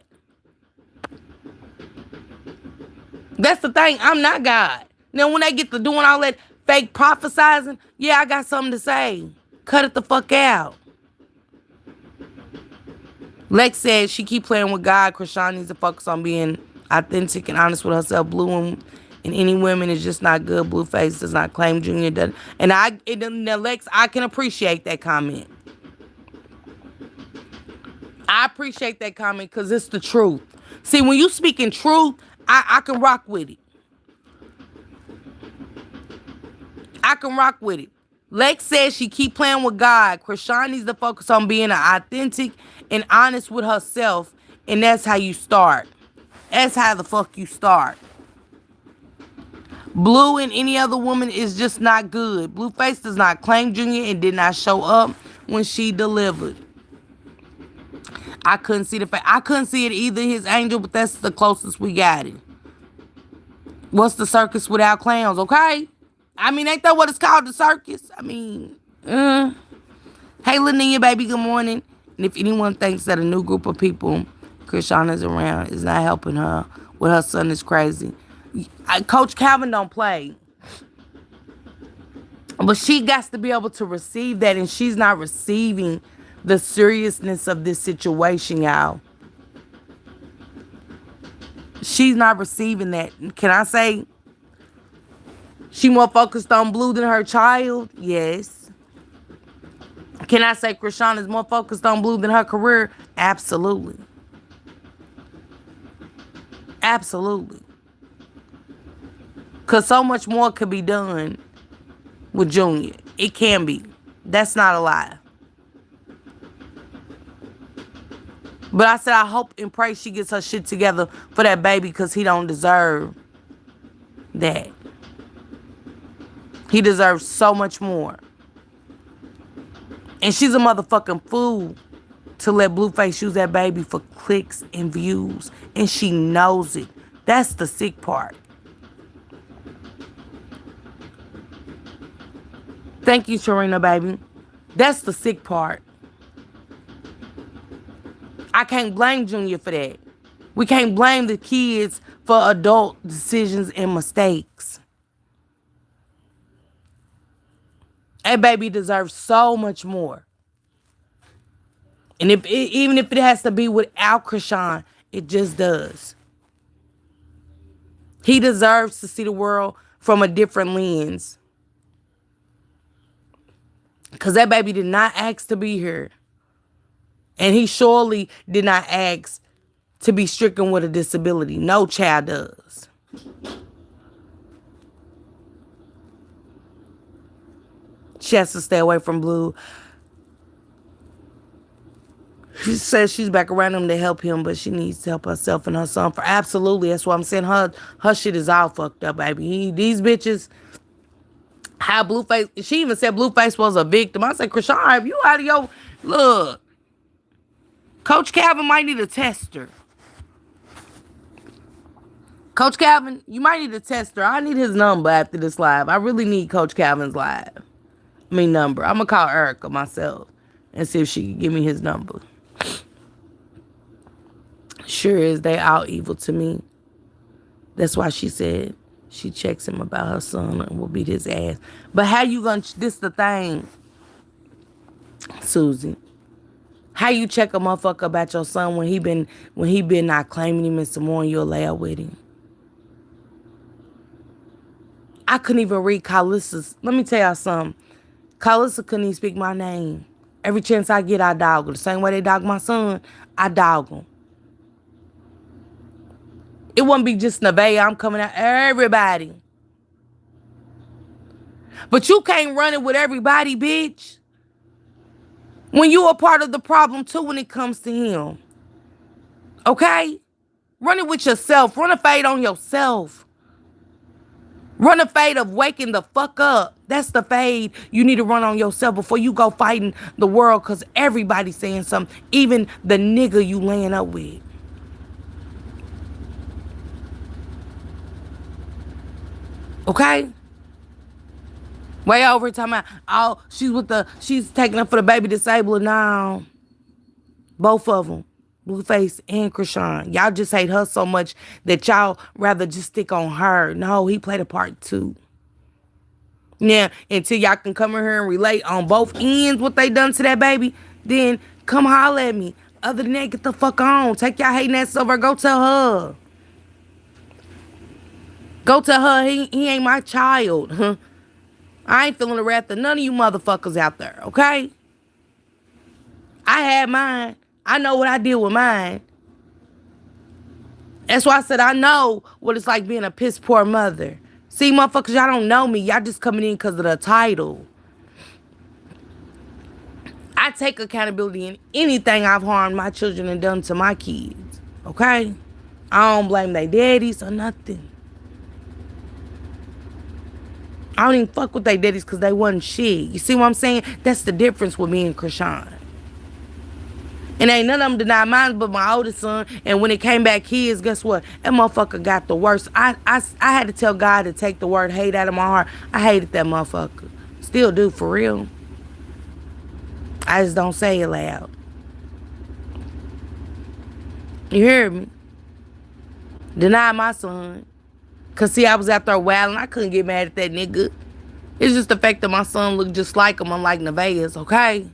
A: That's the thing. I'm not God. Now, when they get to doing all that fake prophesizing, yeah, I got something to say. Cut it the fuck out. Lex said she keep playing with God. Krishan needs to focus on being authentic and honest with herself. Blue and any women is just not good. BLUEFACE does not claim Junior does. And Lex, I can appreciate that comment. I appreciate that comment because it's the truth. See, when you speak in truth, I can rock with it. I can rock with it. Lex says she keep playing with God. Krishan needs to focus on being authentic and honest with herself. And that's how you start. That's how the fuck you start. Blue and any other woman is just not good. BLUEFACE does not claim Junior and did not show up when she delivered. I couldn't see the fact. I couldn't see it either, his angel, but that's the closest we got it. What's the circus without clowns, okay? I mean, ain't that what it's called, the circus? I mean, hey, Lania, baby, good morning. And if anyone thinks that a new group of people Krishana's around is not helping her with her son is crazy. Coach Calvin don't play. But she got to be able to receive that, and she's not receiving the seriousness of this situation, y'all. She's not receiving that. Can I say she more focused on Blue than her child? Yes. Can I say Krishana is more focused on Blue than her career? Absolutely. Absolutely. Because so much more could be done with Junior. It can be. That's not a lie. But I said I hope and pray she gets her shit together for that baby, because he don't deserve that. He deserves so much more. And she's a motherfucking fool to let BLUEFACE use that baby for clicks and views. And she knows it. That's the sick part. Thank you, Sharina, baby. That's the sick part. I can't blame Junior for that. We can't blame the kids for adult decisions and mistakes. That baby deserves so much more. And even if it has to be without Krishan, it just does. He deserves to see the world from a different lens. Because that baby did not ask to be here. And he surely did not ask to be stricken with a disability. No child does. She has to stay away from Blue. She says she's back around him to help him, but she needs to help herself and her son. For absolutely, that's what I'm saying. Her shit is all fucked up, baby. These bitches, how BLUEFACE, she even said BLUEFACE was a victim. I said, Krishan, if you out of your, look, Coach Calvin might need a tester. Coach Calvin, you might need a tester. I need his number after this live. I really need Coach Calvin's number. I'm going to call Erica myself and see if she can give me his number. Sure is, they all evil to me. That's why she said she checks him about her son and will beat his ass. But how you gonna, this the thing, Susie. How you check a motherfucker about your son when he been not claiming him and some more and you'll lay out with him? I couldn't even read Kalissa's. Let me tell y'all something. Kalissa couldn't even speak my name. Every chance I get, I dog her. The same way they dog my son, I dog him. It wouldn't be just Nevaeh. I'm coming at everybody. But you can't run it with everybody, bitch. When you are part of the problem, too, when it comes to him. Okay? Run it with yourself. Run a fade on yourself. Run a fade of waking the fuck up. That's the fade you need to run on yourself before you go fighting the world, because everybody's saying something. Even the nigga you laying up with. Okay? Way over talking about, oh, she's taking up for the baby disabled now. Both of them. BLUEFACE and Krishan. Y'all just hate her so much that y'all rather just stick on her. No, he played a part too. Now, until y'all can come in here and relate on both ends what they done to that baby, then come holler at me. Other than that, get the fuck on. Take y'all hating ass over. Go tell her. Go tell her he ain't my child. Huh? I ain't feeling the wrath of none of you motherfuckers out there, okay? I had mine. I know what I did with mine. That's why I said I know what it's like being a piss poor mother. See, motherfuckers, y'all don't know me. Y'all just coming in because of the title. I take accountability in anything I've harmed my children and done to my kids, okay? I don't blame their daddies or nothing. I don't even fuck with their daddies because they wasn't shit. You see what I'm saying? That's the difference with me and Krishan. And ain't none of them deny mine but my oldest son. And when it came back kids, guess what? That motherfucker got the worst. I had to tell God to take the word hate out of my heart. I hated that motherfucker. Still do, for real. I just don't say it loud. You hear me? Deny my son. Cause see, I was out there wilding. I couldn't get mad at that nigga. It's just the fact that my son looked just like him, unlike Nevaeh's, okay?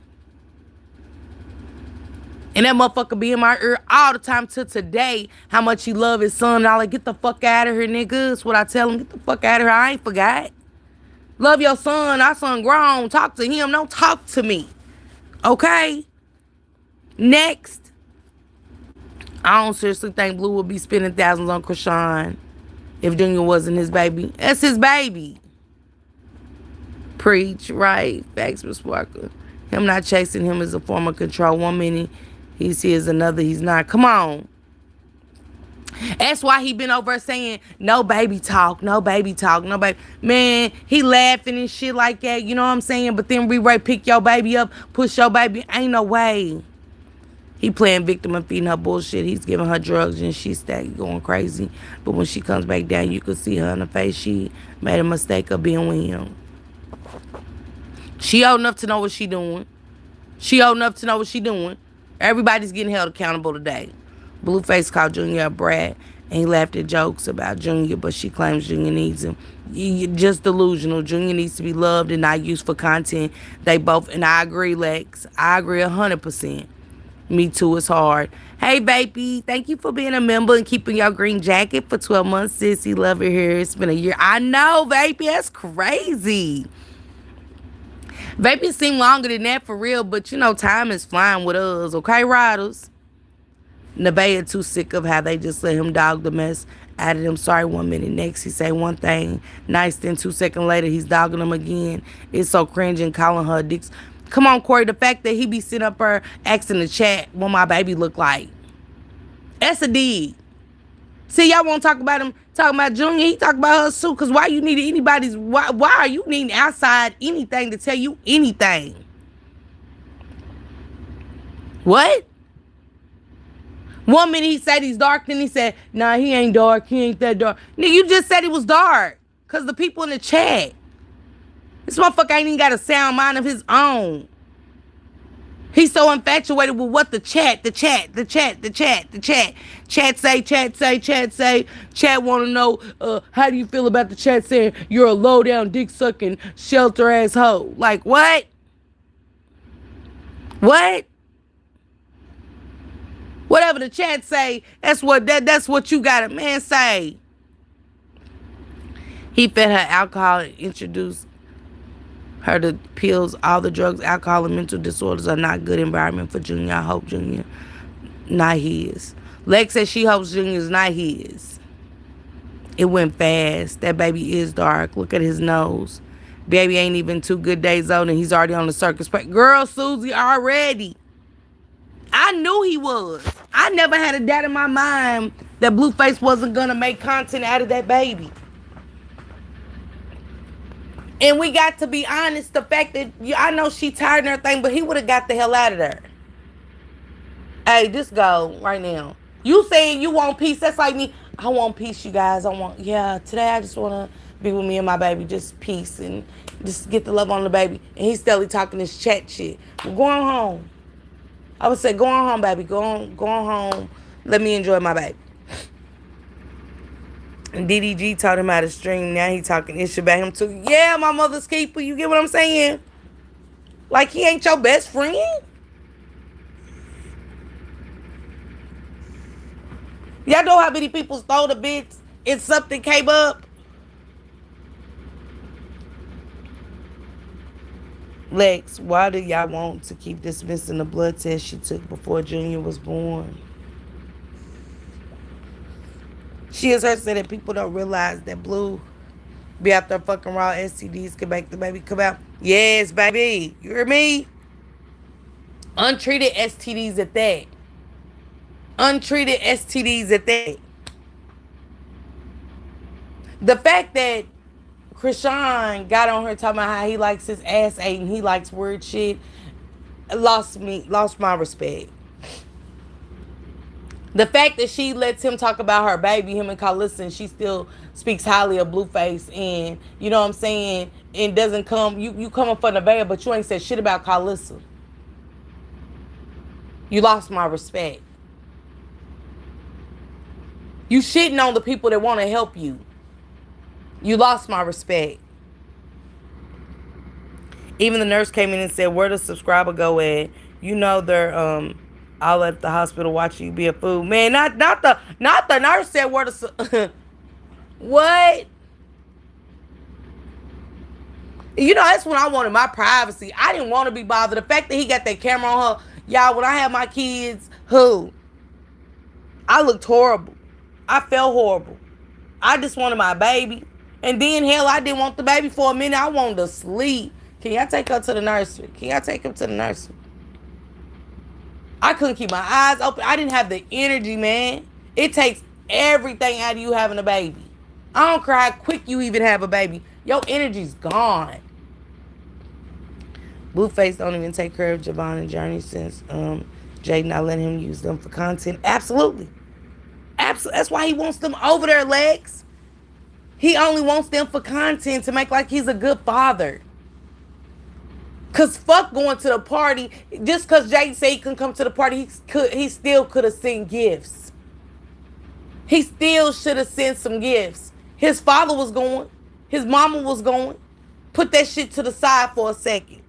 A: And that motherfucker be in my ear all the time to today, how much he love his son. And I like, get the fuck out of here, nigga. That's what I tell him. Get the fuck out of here. I ain't forgot. Love your son. Our son grown. Talk to him. Don't talk to me. Okay? Next. I don't seriously think Blue would be spending thousands on Krishan if Junior wasn't his baby. That's his baby. Preach, right? Facts, Miss Walker. Him not chasing him is a form of control. 1 minute he's his, another he's not. Come on. That's why he been over saying, no baby talk, no baby talk, no baby. Man, he laughing and shit like that, you know what I'm saying? But then Ray pick your baby up, push your baby. Ain't no way. He playing victim and feeding her bullshit. He's giving her drugs and she's going crazy. But when she comes back down, you can see her in the face. She made a mistake of being with him. She old enough to know what she doing. She old enough to know what she doing. Everybody's getting held accountable today. BLUEFACE called Junior a brat, and he laughed at jokes about Junior, but she claims Junior needs him. You're just delusional. Junior needs to be loved and not used for content. They both, and I agree, Lex. I agree 100%. Me too, it's hard. Hey, baby, thank you for being a member and keeping your green jacket for 12 months, sissy. Love it here. It's been a year. I know, baby, that's crazy. Baby seem longer than that for real, but you know, time is flying with us, okay, riders? Nevaeh too sick of how they just let him dog the mess out of them. Sorry, 1 minute. Next, he say one thing nice, then 2 seconds later, he's dogging them again. It's so cringing calling her dicks. Come on, Corey, the fact that he be sitting up there asking the chat what my baby look like. That's a dig. See, y'all won't talk about him talking about Junior. He talk about her too. Cause why you need anybody's? Why are you needing outside anything to tell you anything? What? 1 minute he said he's dark, then he said, nah, he ain't dark. He ain't that dark. Nigga, you just said he was dark. Cause the people in the chat. This motherfucker ain't even got a sound mind of his own. He's so infatuated with what the chat say. Chat want to know, how do you feel about the chat saying you're a low down dick sucking shelter ass hoe? Like what? What? Whatever the chat say, that's what you gotta, man, say. He fed her alcohol and introduced her to pills. All the drugs, alcohol, and mental disorders are not good environment for Junior. I hope Junior not his. Lex says she hopes Junior's not his. It went fast. That baby is dark. Look at his nose. Baby ain't even 2 good days old and he's already on the circus. Girl, Susie, already. I knew he was. I never had a doubt in my mind that BLUEFACE wasn't gonna make content out of that baby. And we got to be honest, the fact that, I know she tired and everything, but he would have got the hell out of there. Hey, just go right now. You saying you want peace, that's like me. I want peace, you guys. Today I just want to be with me and my baby. Just peace and just get the love on the baby. And he's still talking this chat shit. We're going home. I would say, go on home, baby. Go on home. Let me enjoy my baby. And DDG taught him how to stream. Now he talking ish about him too. Yeah, my mother's keeper. You get what I'm saying? Like he ain't your best friend? Y'all know how many people stole the bits and something came up? Lex, why do y'all want to keep dismissing the blood test she took before Junior was born? She has heard say that people don't realize that Blue be out there fucking raw STDs can make the baby come out. Yes, baby. You hear me? Untreated STDs at that. Untreated STDs at that. The fact that Krishan got on her talking about how he likes his ass ate and he likes weird shit lost my respect. The fact that she lets him talk about her baby, him and Carlissa, and she still speaks highly of Blueface, and you know what I'm saying, and doesn't come, you coming for Nevaeh, but you ain't said shit about Carlissa. You lost my respect. You shitting on the people that want to help you. You lost my respect. Even the nurse came in and said, "Where does subscriber go at? You know they're all at the hospital watching you be a fool." Man, not the nurse said where the what? You know, that's when I wanted my privacy. I didn't want to be bothered. The fact that he got that camera on her, y'all, when I had my kids, I looked horrible. I felt horrible. I just wanted my baby. And then, hell, I didn't want the baby for a minute. I wanted to sleep. Can y'all take her to the nursery? Can y'all take him to the nursery? I couldn't keep my eyes open. I didn't have the energy, man. It takes everything out of you having a baby. I don't care how quick you even have a baby. Your energy's gone. Blueface don't even take care of Javon and Journey since Jay not letting him use them for content. Absolutely. Absolutely. That's why he wants them over their legs. He only wants them for content to make like he's a good father. Cause fuck going to the party. Just cause Jay said he couldn't come to the party, he still could have sent gifts. He still should have sent some gifts. His father was going. His mama was going. Put that shit to the side for a second.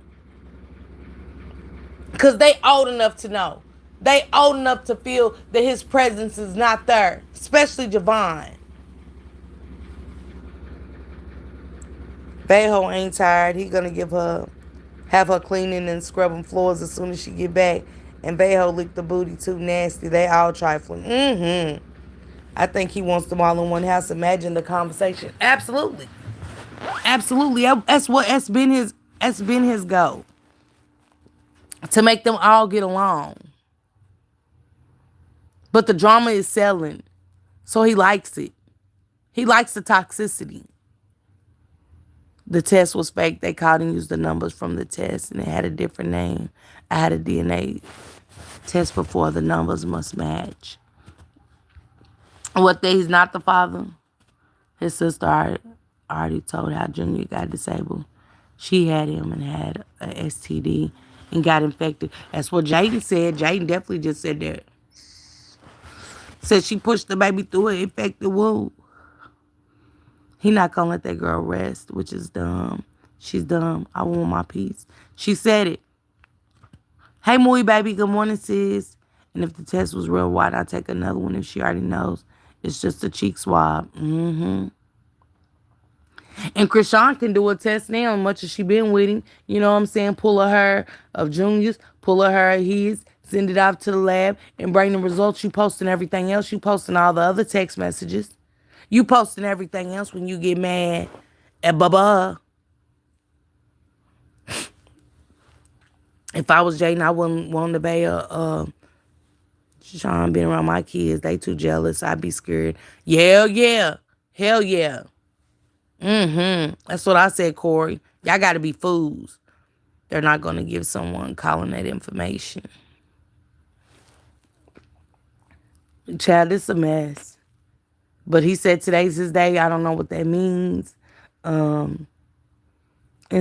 A: Cause they old enough to know. They old enough to feel that his presence is not there. Especially Javon. Bayho ain't tired. He gonna have her cleaning and scrubbing floors as soon as she get back. And Bayho licked the booty too nasty. They all trifling. I think he wants them all in one house. Imagine the conversation. Absolutely. Absolutely. That's been his goal. To make them all get along. But the drama is selling. So he likes it. He likes the toxicity. The test was fake. They called and used the numbers from the test, and it had a different name. I had a DNA test before. The numbers must match. He's not the father? His sister already told how Junior got disabled. She had him and had a STD and got infected. That's what Jaden said. Jaden definitely just said that. Said she pushed the baby through an infected womb. He not gonna let that girl rest, which is dumb. She's dumb. I want my peace. She said it. Hey, Mooey, baby. Good morning, sis. And if the test was real, why not take another one if she already knows? It's just a cheek swab. And Krishan can do a test now, much as she been with him. You know what I'm saying? Pull a hair of Junior's, pull a hair of his, send it off to the lab, and bring the results. You posting everything else. You posting all the other text messages. You posting everything else when you get mad at Bubba. If I was Jaden, I wouldn't want to be Sean being around my kids. They too jealous. I'd be scared. Yeah. Hell yeah. That's what I said, Corey. Y'all got to be fools. They're not going to give someone calling that information. Child, it's a mess. But he said today's his day. I don't know what that means. And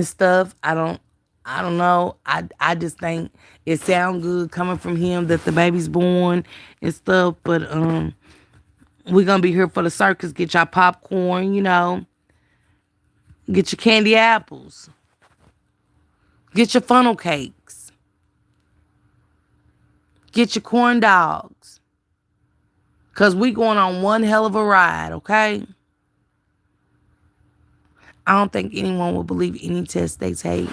A: stuff. I don't know. I just think it sounds good coming from him that the baby's born and stuff. But we're going to be here for the circus. Get y'all popcorn, you know. Get your candy apples. Get your funnel cakes. Get your corn dogs. Because we going on one hell of a ride, okay? I don't think anyone will believe any test they take.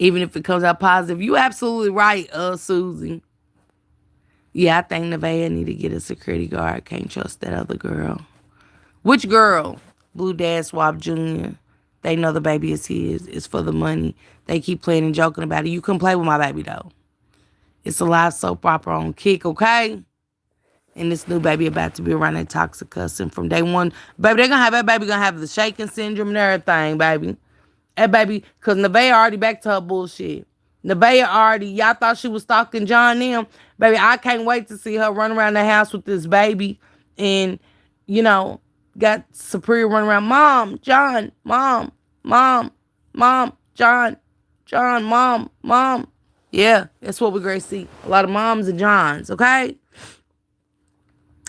A: Even if it comes out positive. You absolutely right, Susie. Yeah, I think Nevaeh need to get a security guard. Can't trust that other girl. Which girl? Blue Dad Swab Jr. They know the baby is his. It's for the money. They keep playing and joking about it. You couldn't play with my baby, though. It's a live soap opera on Kick, okay? And this new baby about to be around that toxic cussing from day one. Baby, that baby gonna have the shaking syndrome and everything, baby. That baby, because Nevaeh already back to her bullshit. Nevaeh already, y'all thought she was stalking John them. Baby, I can't wait to see her run around the house with this baby and, you know, got Superior running around. Mom, John, mom, mom, mom, John, John, mom, mom. Yeah, that's what we're going to see. A lot of moms and Johns, okay?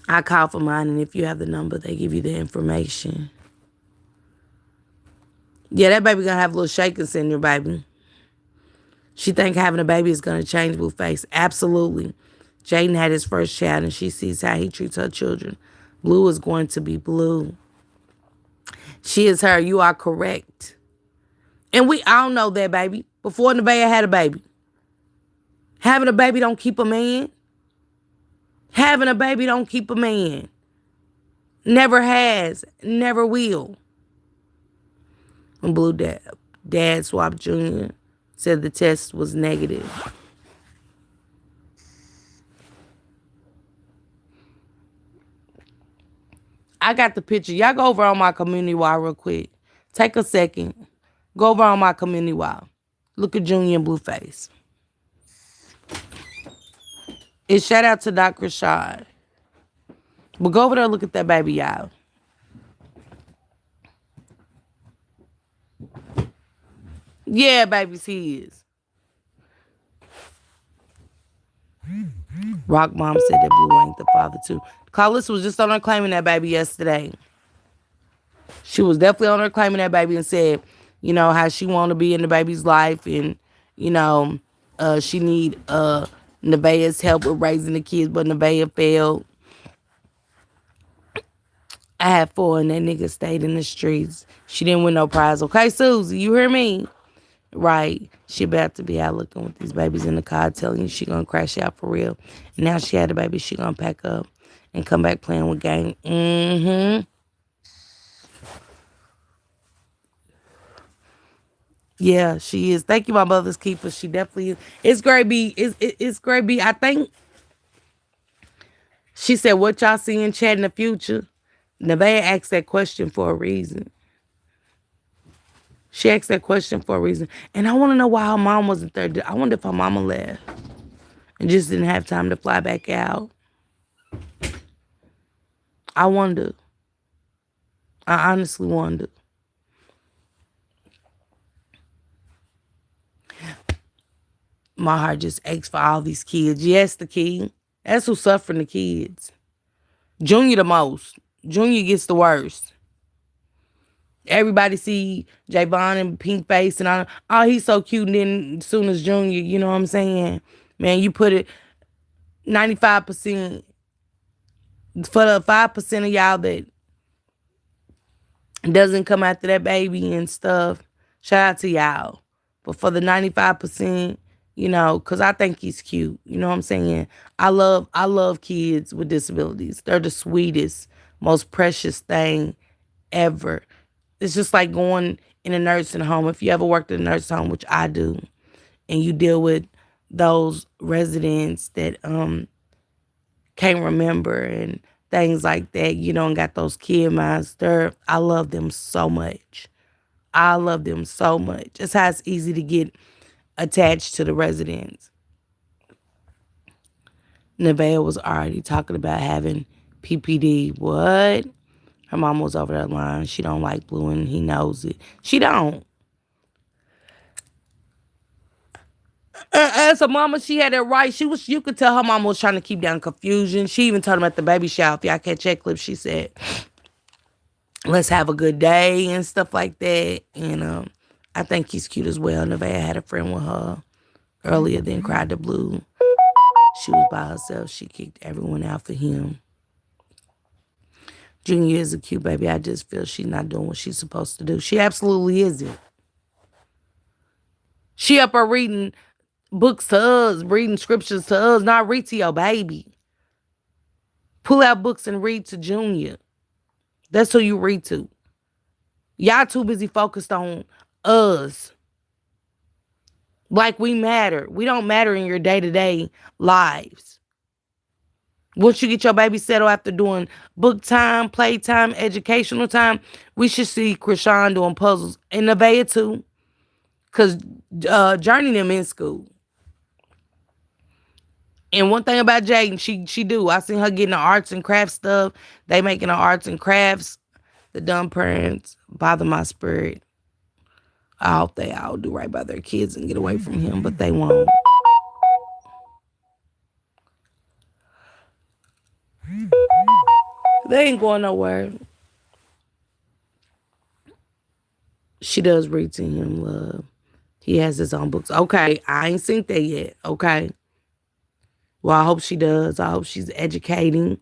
A: I call for mine, and if you have the number, they give you the information. Yeah, that baby gonna have a little shakers in your baby. She think having a baby is gonna change Blueface. Absolutely. Jaden had his first child, and she sees how he treats her children. Blue is going to be blue. She is her. You are correct. And we all know that, baby. Before Nevaeh had a baby. Having a baby don't keep a man. Having a baby don't keep a man. Never has. Never will. When Blue dad swapped Junior, said the test was negative. I got the picture. Y'all go over on my community wall real quick. Take a second. Go over on my community wall. Look at Junior and Blueface. It's shout out to Dr. Rashad. But go over there and look at that baby, y'all. Yeah, babies, he is. Rock Mom said that Blue ain't the father, too. Carlos was just on her claiming that baby yesterday. She was definitely on her claiming that baby and said, you know, how she want to be in the baby's life and, you know, she need Nevaeh's help with raising the kids, but Nevaeh failed. I had 4 and that nigga stayed in the streets. She didn't win no prize. Okay, Susie, you hear me? Right. She about to be out looking with these babies in the car telling you she gonna crash out for real. And now she had a baby, she gonna pack up and come back playing with gang. Mm-hmm. Yeah, she is. Thank you, my mother's keeper. She definitely is. It's great B. It's great B. I think she said, what y'all see in chat in the future? Nevaeh asked that question for a reason. She asked that question for a reason. And I want to know why her mom wasn't there. I wonder if her mama left and just didn't have time to fly back out. I wonder. I honestly wonder. My heart just aches for all these kids. Yes, the kid. That's who's suffering, the kids. Junior the most. Junior gets the worst. Everybody see Javon and pink face and all. Oh, he's so cute. And then as soon as Junior, you know what I'm saying? Man, you put it 95% for the 5% of y'all that doesn't come after that baby and stuff. Shout out to y'all. But for the 95%, you know, because I think he's cute. You know what I'm saying? I love kids with disabilities. They're the sweetest, most precious thing ever. It's just like going in a nursing home. If you ever worked in a nursing home, which I do, and you deal with those residents that can't remember and things like that, you don't got those kid minds. I love them so much. I love them so much. That's how it's easy to get attached to the residents. Nevaeh was already talking about having PPD. What? Her mom was over that line. She don't like Blue and he knows it. She don't. As a mama, she had it right. You could tell her mama was trying to keep down confusion. She even told him at the baby shower, if y'all catch that clip, she said, let's have a good day and stuff like that. And I think he's cute as well. Nevaeh had a friend with her earlier, then cried to Blue. She was by herself. She kicked everyone out for him. Junior is a cute baby. I just feel she's not doing what she's supposed to do. She absolutely isn't. She up her reading books to us, reading scriptures to us, not read to your baby. Pull out books and read to Junior. That's who you read to. Y'all too busy focused on us. Like we matter. We don't matter in your day-to-day lives. Once you get your baby settled after doing book time, play time, educational time, we should see Krishan doing puzzles. And Nevaeh too. Cause Journey them in school. And one thing about Jaden, she do. I seen her getting the arts and crafts stuff. They making the arts and crafts. The dumb parents bother my spirit. I hope they all do right by their kids and get away from him, but they won't. They ain't going nowhere. She does read to him, love. He has his own books. Okay, I ain't seen that yet. Okay. Well, I hope she does. I hope she's educating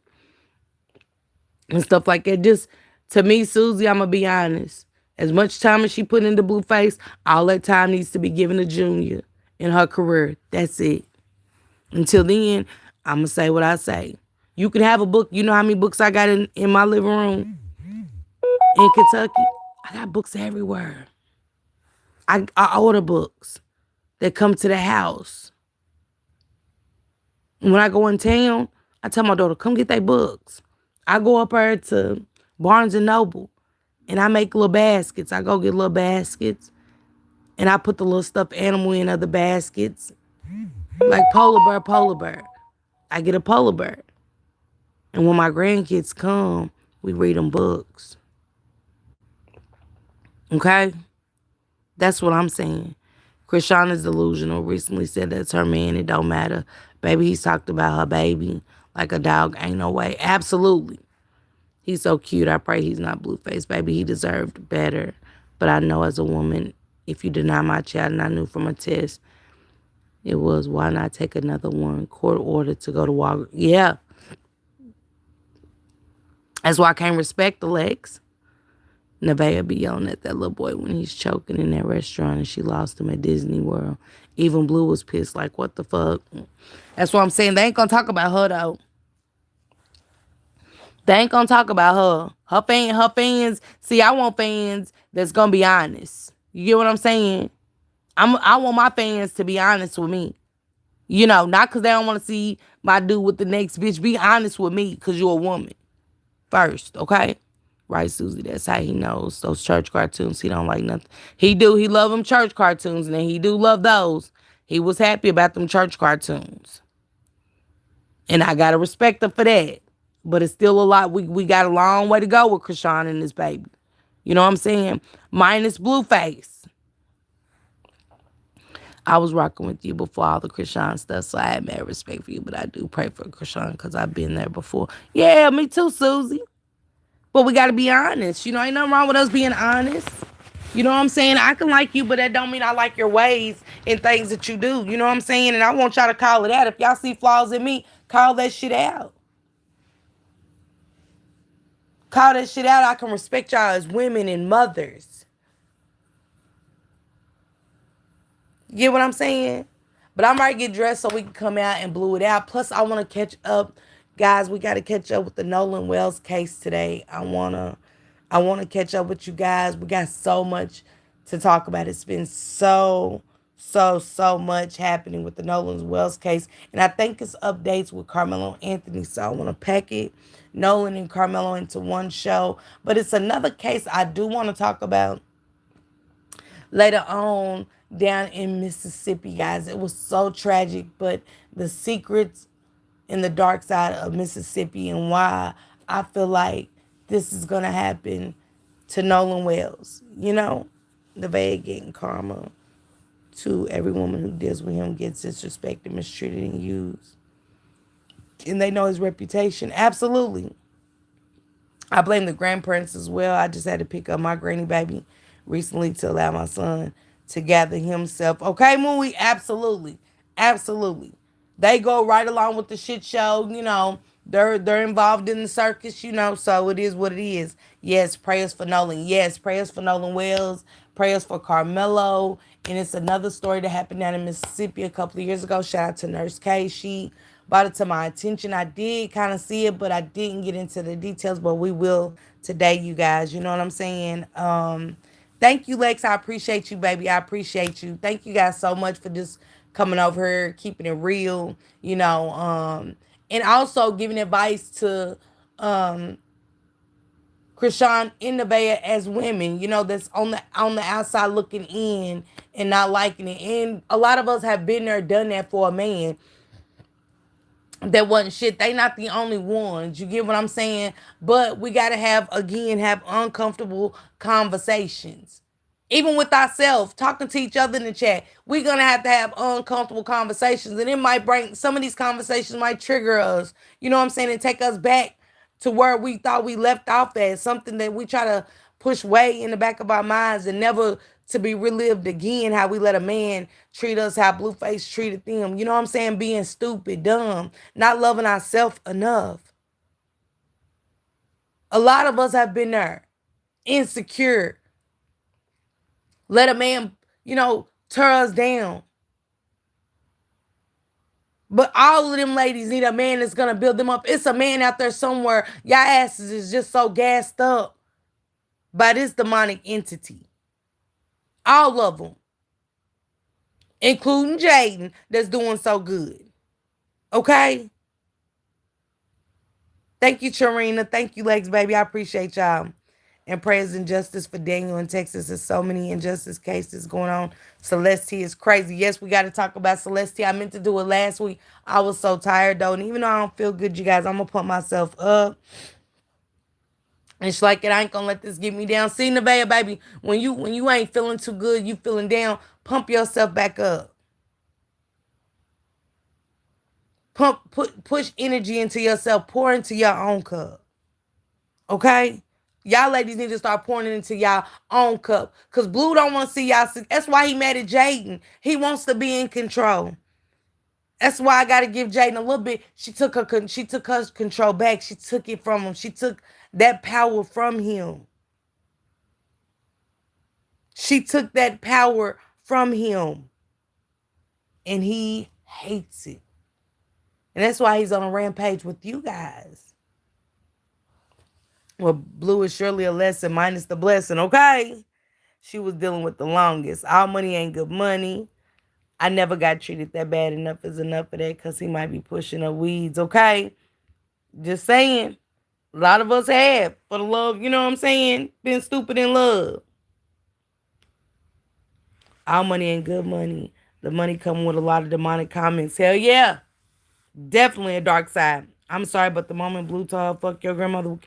A: and stuff like that. Just to me, Susie, I'm gonna be honest. As much time as she put into Blueface, all that time needs to be given to Junior in her career. That's it. Until then, I'm gonna say what I say. You can have a book. You know how many books I got in my living room in Kentucky? I got books everywhere. I order books that come to the house. And when I go in town, I tell my daughter, come get their books. I go up there to Barnes and Noble and I make little baskets. I go get little baskets and I put the little stuffed animal in other baskets. Like polar bear. I get a polar bear. And when my grandkids come, we read them books. Okay? That's what I'm saying. Krishan is delusional. Recently said that's her man. It don't matter. Baby, he's talked about her baby like a dog. Ain't no way. Absolutely. He's so cute. I pray he's not Blueface. Baby, he deserved better. But I know as a woman, if you deny my child, and I knew from a test, it was, why not take another one? Court order to go to Walgreens. Yeah. That's why I can't respect the Lex. Nevaeh be yelling at that little boy when he's choking in that restaurant and she lost him at Disney World. Even Blue was pissed, like, what the fuck? That's what I'm saying. They ain't gonna talk about her, though. They ain't gonna talk about her. Her fans. See, I want fans that's gonna be honest. You get what I'm saying? I want my fans to be honest with me. You know, not because they don't want to see my dude with the next bitch. Be honest with me because you're a woman first, okay? Right, Susie? That's how he knows those church cartoons. He don't like nothing. He do. He love them church cartoons, and he do love those. He was happy about them church cartoons. And I got to respect him for that. But it's still a lot. We got a long way to go with Krishan and this baby. You know what I'm saying? Minus Blueface. I was rocking with you before all the Krishan stuff, so I had mad respect for you. But I do pray for Krishan because I've been there before. Yeah, me too, Susie. But we got to be honest. You know, ain't nothing wrong with us being honest. You know what I'm saying? I can like you, but that don't mean I like your ways and things that you do. You know what I'm saying? And I want y'all to call it out. If y'all see flaws in me, call that shit out. Call that shit out. I can respect y'all as women and mothers. You get what I'm saying? But I might get dressed so we can come out and blue it out. Plus, I want to catch up. Guys, we got to catch up with the Nolan Wells case today. I wanna catch up with you guys. We got so much to talk about. It's been so much happening with the Nolan Wells case. And I think it's updates with Carmelo Anthony. So I want to pack it, Nolan and Carmelo, into one show. But it's another case I do want to talk about later on down in Mississippi, guys. It was so tragic, but the secrets in the dark side of Mississippi and why I feel like this is going to happen to Nolan Wells. You know, Nevaeh getting karma to every woman who deals with him, gets disrespected, mistreated, and used. And they know his reputation. Absolutely. I blame the grandparents as well. I just had to pick up my granny baby recently to allow my son to gather himself. Okay, Mooey? Absolutely. Absolutely. They go right along with the shit show, you know. They're involved in the circus, you know, so it is what it is. Yes, prayers for Nolan. Yes, prayers for Nolan Wells. Prayers for Carmelo. And it's another story that happened down in Mississippi a couple of years ago. Shout out to Nurse K. She brought it to my attention. I did kind of see it, but I didn't get into the details. But we will today, you guys. You know what I'm saying? Thank you, Lex. I appreciate you, baby. I appreciate you. Thank you guys so much for just coming over here, keeping it real, you know, and also giving advice to Krishan and Nevaeh as women, that's on the outside looking in and not liking it. And a lot of us have been there, done that for a man that wasn't shit. They not the only ones. You get what I'm saying? But we gotta have uncomfortable conversations. Even with ourselves, talking to each other in the chat, we're gonna have to have uncomfortable conversations. And it might bring some of these conversations might trigger us, you know what I'm saying, and take us back to where we thought we left off at. Something that we try to push way in the back of our minds and never to be relived again. How we let a man treat us, how Blueface treated them. You know what I'm saying? Being stupid, dumb, not loving ourselves enough. A lot of us have been there. Insecure. Let a man, tear us down. But all of them ladies need a man that's going to build them up. It's a man out there somewhere. Y'all asses is just so gassed up by this demonic entity. All of them. Including Jaden, that's doing so good. Okay? Thank you, Charina. Thank you, Legs, baby. I appreciate y'all. And prayers and justice for Daniel in Texas. There's so many injustice cases going on. Celeste is crazy. Yes, we got to talk about Celeste. I meant to do it last week. I was so tired, though. And even though I don't feel good, you guys, I'm going to put myself up. And it's like it, I ain't going to let this get me down. See, Nevaeh, baby, when you ain't feeling too good, you feeling down, pump yourself back up. Push energy into yourself. Pour into your own cup. Okay? Y'all ladies need to start pouring it into y'all own cup. Because Blue don't want to see y'all. That's why he mad at Jaden. He wants to be in control. That's why I got to give Jaden a little bit. She took her control back. She took it from him. She took that power from him. She took that power from him. And he hates it. And that's why he's on a rampage with you guys. Well, Blue is surely a lesson minus the blessing, okay? She was dealing with the longest. All money ain't good money. I never got treated that bad. Enough is enough of that because he might be pushing the weeds, okay? Just saying. A lot of us have. For the love, you know what I'm saying? Been stupid in love. All money ain't good money. The money coming with a lot of demonic comments. Hell yeah. Definitely a dark side. I'm sorry, but the moment Blue told her, fuck your grandmother.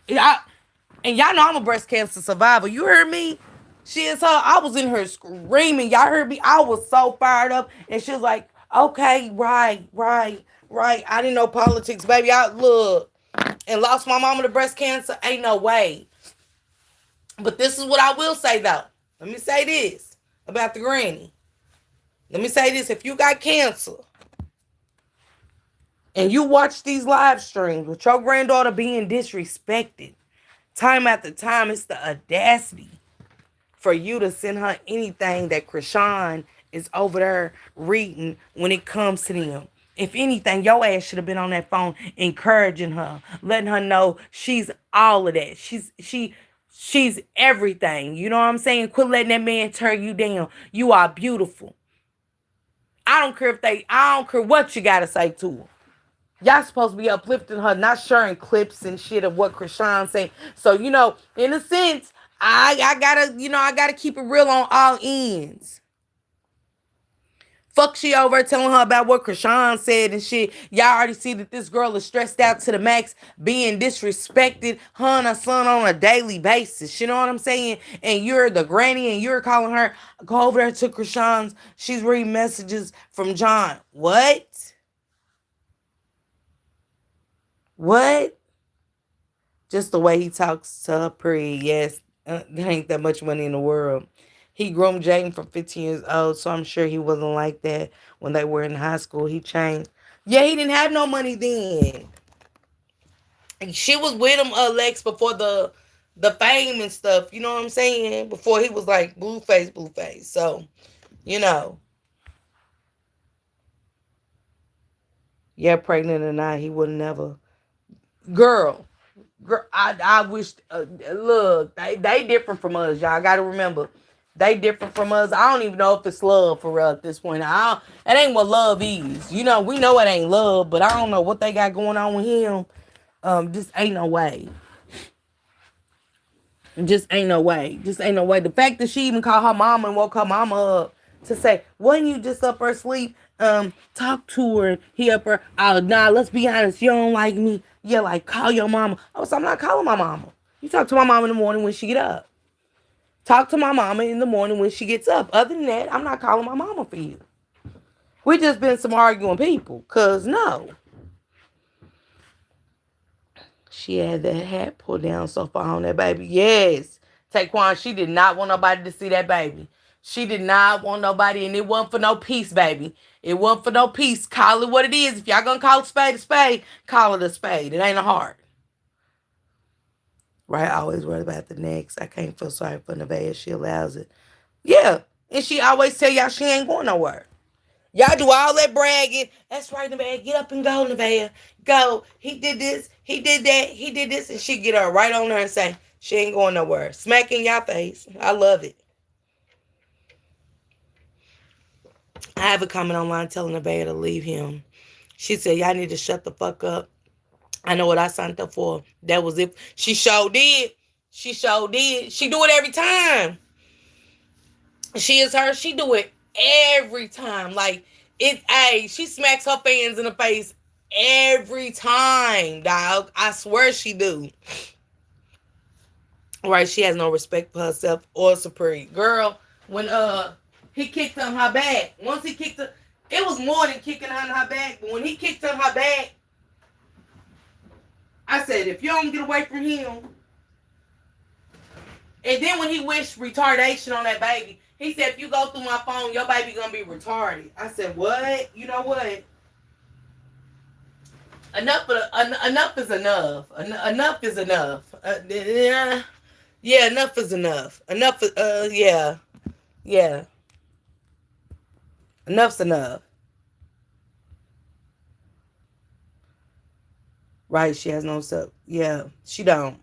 A: And y'all know I'm a breast cancer survivor. You heard me? She is her. I was in her screaming. Y'all heard me? I was so fired up. And she was like, okay, right. I didn't know politics, baby. I look and lost my mama to breast cancer. Ain't no way. But this is what I will say, though. Let me say this about the granny. Let me say this. If you got cancer, and you watch these live streams with your granddaughter being disrespected time after time, it's the audacity for you to send her anything that Krishan is over there reading when it comes to them. If anything, your ass should have been on that phone encouraging her, letting her know she's all of that. She's everything. You know what I'm saying? Quit letting that man tear you down. You are beautiful. I don't care what you gotta say to her. Y'all supposed to be uplifting her, not sharing clips and shit of what Krishan saying. So, in a sense, I gotta keep it real on all ends. Fuck she over telling her about what Krishan said and shit. Y'all already see that this girl is stressed out to the max, being disrespected, her and her son on a daily basis. You know what I'm saying? And you're the granny and you're calling her, go over there to Krishan's. She's reading messages from John. What? What? Just the way he talks to her period. Yes, there ain't that much money in the world. He groomed Jaden from 15 years old, so I'm sure he wasn't like that when they were in high school. He changed. Yeah, he didn't have no money then. And she was with him, Lex, before the fame and stuff. You know what I'm saying? Before he was like Blueface. So, yeah, pregnant or not, he would never. Girl, I wish. Look, they different from us, y'all. Gotta remember, they different from us. I don't even know if it's love for real at this point. It ain't what love is. We know it ain't love, but I don't know what they got going on with him. Just ain't no way. Just ain't no way. Just ain't no way. The fact that she even called her mama and woke her mama up to say, wasn't you just up her asleep? Talk to her. He up her. Oh, nah, let's be honest. You don't like me. Yeah, like, call your mama. Oh, so I'm not calling my mama. You talk to my mama in the morning when she get up. Talk to my mama in the morning when she gets up. Other than that, I'm not calling my mama for you. We just been some arguing people. Cause no. She had that hat pulled down so far on that baby. Yes. Taquan, she did not want nobody to see that baby. She did not want nobody, and it wasn't for no peace, baby. It wasn't for no peace. Call it what it is. If y'all gonna call a spade, call it a spade. It ain't a heart. Right? I always worry about the next. I can't feel sorry for Nevaeh. She allows it. Yeah. And she always tell y'all she ain't going nowhere. Y'all do all that bragging. That's right, Nevaeh. Get up and go, Nevaeh. Go. He did this. He did that. He did this. And she get her right on her and say, she ain't going nowhere. Smack in y'all face. I love it. I have a comment online telling Nevaeh to leave him. She said, y'all need to shut the fuck up. I know what I signed up for. That was it. She sure did. She sure did. She do it every time. She is her. She do it every time. Like, she smacks her fans in the face every time, dog. I swear she do. Right, she has no respect for herself or Supreme. Girl, when he kicked her in her back, once he kicked her, it was more than kicking her in her back, but when he kicked her in her back, I said, if you don't get away from him. And then when he wished retardation on that baby, he said, if you go through my phone, your baby gonna be retarded. I said, what? You know what? Enough is enough. Enough is enough. Yeah, enough is enough. Enough yeah. Yeah. Enough's enough. Right, she has no self. Yeah, she don't.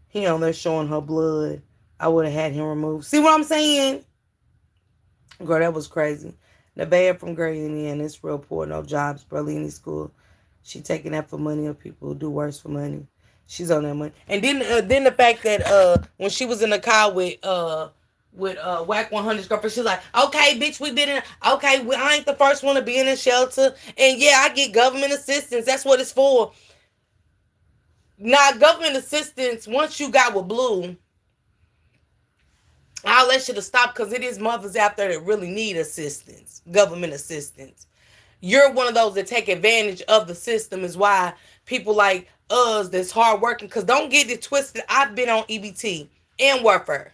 A: He on there showing her blood. I would have had him removed. See what I'm saying? Girl, that was crazy. Nevaeh from Gray, Indiana. It's real poor. No jobs. Barely any school. She taking that for money of people who do worse for money. She's on that money. And then the fact that when she was in the car with Whack 100's girlfriend, she's like, okay, bitch, we been in, okay, I ain't the first one to be in a shelter. And yeah, I get government assistance. That's what it's for. Now, government assistance, once you got with Blue, I'll let you to stop because it is mothers out there that really need assistance, government assistance. You're one of those that take advantage of the system is why people like us that's hardworking, because don't get it twisted. I've been on EBT and warfare.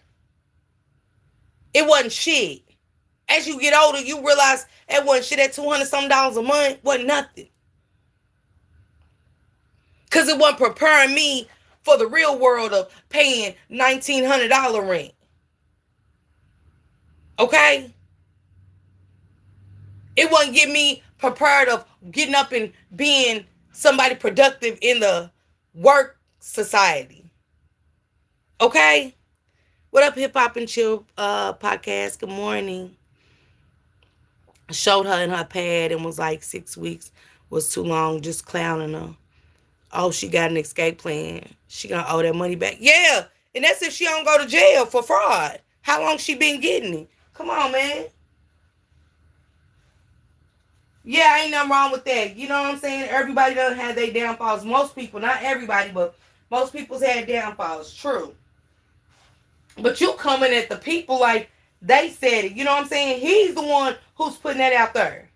A: It wasn't shit. As you get older, you realize it wasn't shit. At $200 some a month wasn't nothing. Because it wasn't preparing me for the real world of paying $1,900 rent. Okay? It wasn't getting me prepared of getting up and being somebody productive in the work society. Okay? What up, Hip Hop and Chill podcast? Good morning. I showed her in her pad and was like 6 weeks was too long, just clowning her. Oh, she got an escape plan. She gonna owe that money back. Yeah, and that's if she don't go to jail for fraud. How long she been getting it? Come on, man. Yeah, ain't nothing wrong with that. You know what I'm saying? Everybody doesn't have their downfalls. Most people, not everybody, but most people's had downfalls. True. But you coming at the people like they said it. You know what I'm saying? He's the one who's putting that out there.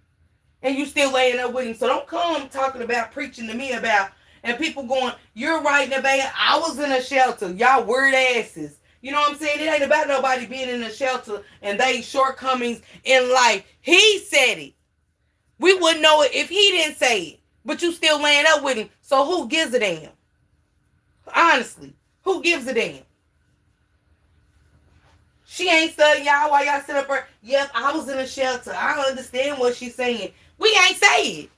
A: And you still laying up with him. So don't come talking about, preaching to me about, and people going, you're right, Nevaeh. I was in a shelter. Y'all weird asses. You know what I'm saying? It ain't about nobody being in a shelter and they shortcomings in life. He said it. We wouldn't know it if he didn't say it. But you still laying up with him. So who gives a damn? Honestly, who gives a damn? She ain't studying y'all while y'all sit up there. Yep, I was in a shelter. I understand what she's saying. We ain't say it.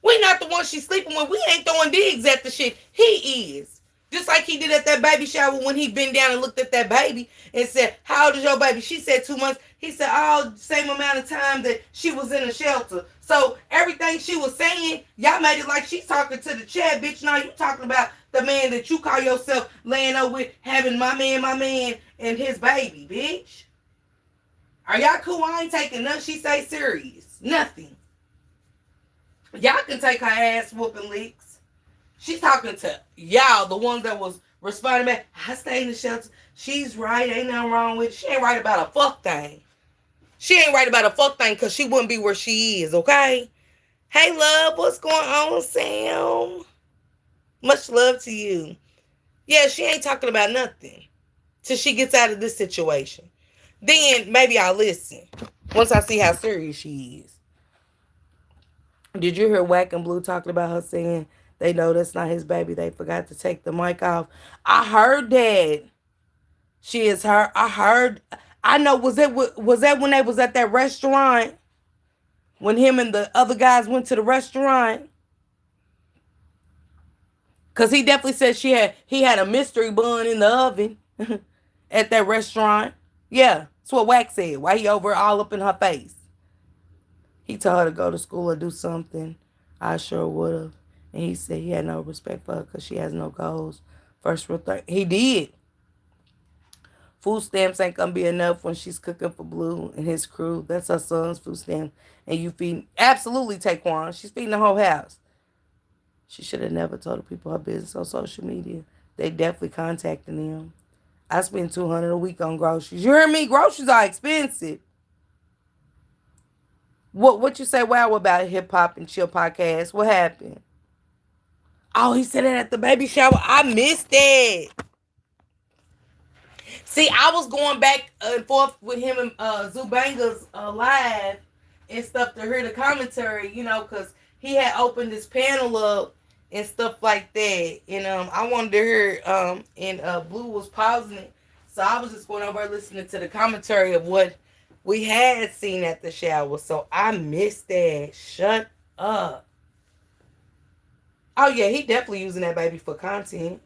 A: We not the one she's sleeping with. We ain't throwing digs at the shit. He is. Just like he did at that baby shower when he bent down and looked at that baby and said, "How old is your baby?" She said 2 months. He said, "Oh, same amount of time that she was in a shelter." So everything she was saying, y'all made it like she's talking to the chat, bitch. Now you talking about the man that you call yourself laying over with, having my man, and his baby, bitch. Are y'all cool? I ain't taking nothing she say serious. Nothing. Y'all can take her ass whooping licks. She's talking to y'all, the ones that was responding back. I stay in the shelter. She's right. Ain't nothing wrong with it. She ain't right about a fuck thing. She ain't right about a fuck thing because she wouldn't be where she is, okay? Hey, love, what's going on, Sam? Much love to you. Yeah, she ain't talking about nothing till she gets out of this situation. Then maybe I'll listen once I see how serious she is. Did you hear Wack and Blue talking about her saying they know that's not his baby? They forgot to take the mic off. I heard that. She is her. I heard. I know. Was that when they was at that restaurant? When him and the other guys went to the restaurant? Cause he definitely said he had a mystery bun in the oven at that restaurant. Yeah, that's what Wack said. Why he over all up in her face? He told her to go to school or do something. I sure would have. And he said he had no respect for her because she has no goals. First rule, third. He did. Food stamps ain't gonna be enough when she's cooking for Blue and his crew. That's her son's food stamp. And you feed absolutely Taquan. She's feeding the whole house. She should have never told the people her business on social media. They definitely contacting them. I spend $200 a week on groceries. You hear me? Groceries are expensive. What you say wow about hip hop and chill podcast? What happened? Oh, he said it at the baby shower. I missed it. See, I was going back and forth with him and Zubanga's live and stuff to hear the commentary, because he had opened this panel up and stuff like that. And I wanted to hear, and Blue was pausing it. So I was just going over listening to the commentary of what we had seen at the shower. So I missed that. Shut up. Oh, yeah, he definitely using that baby for content.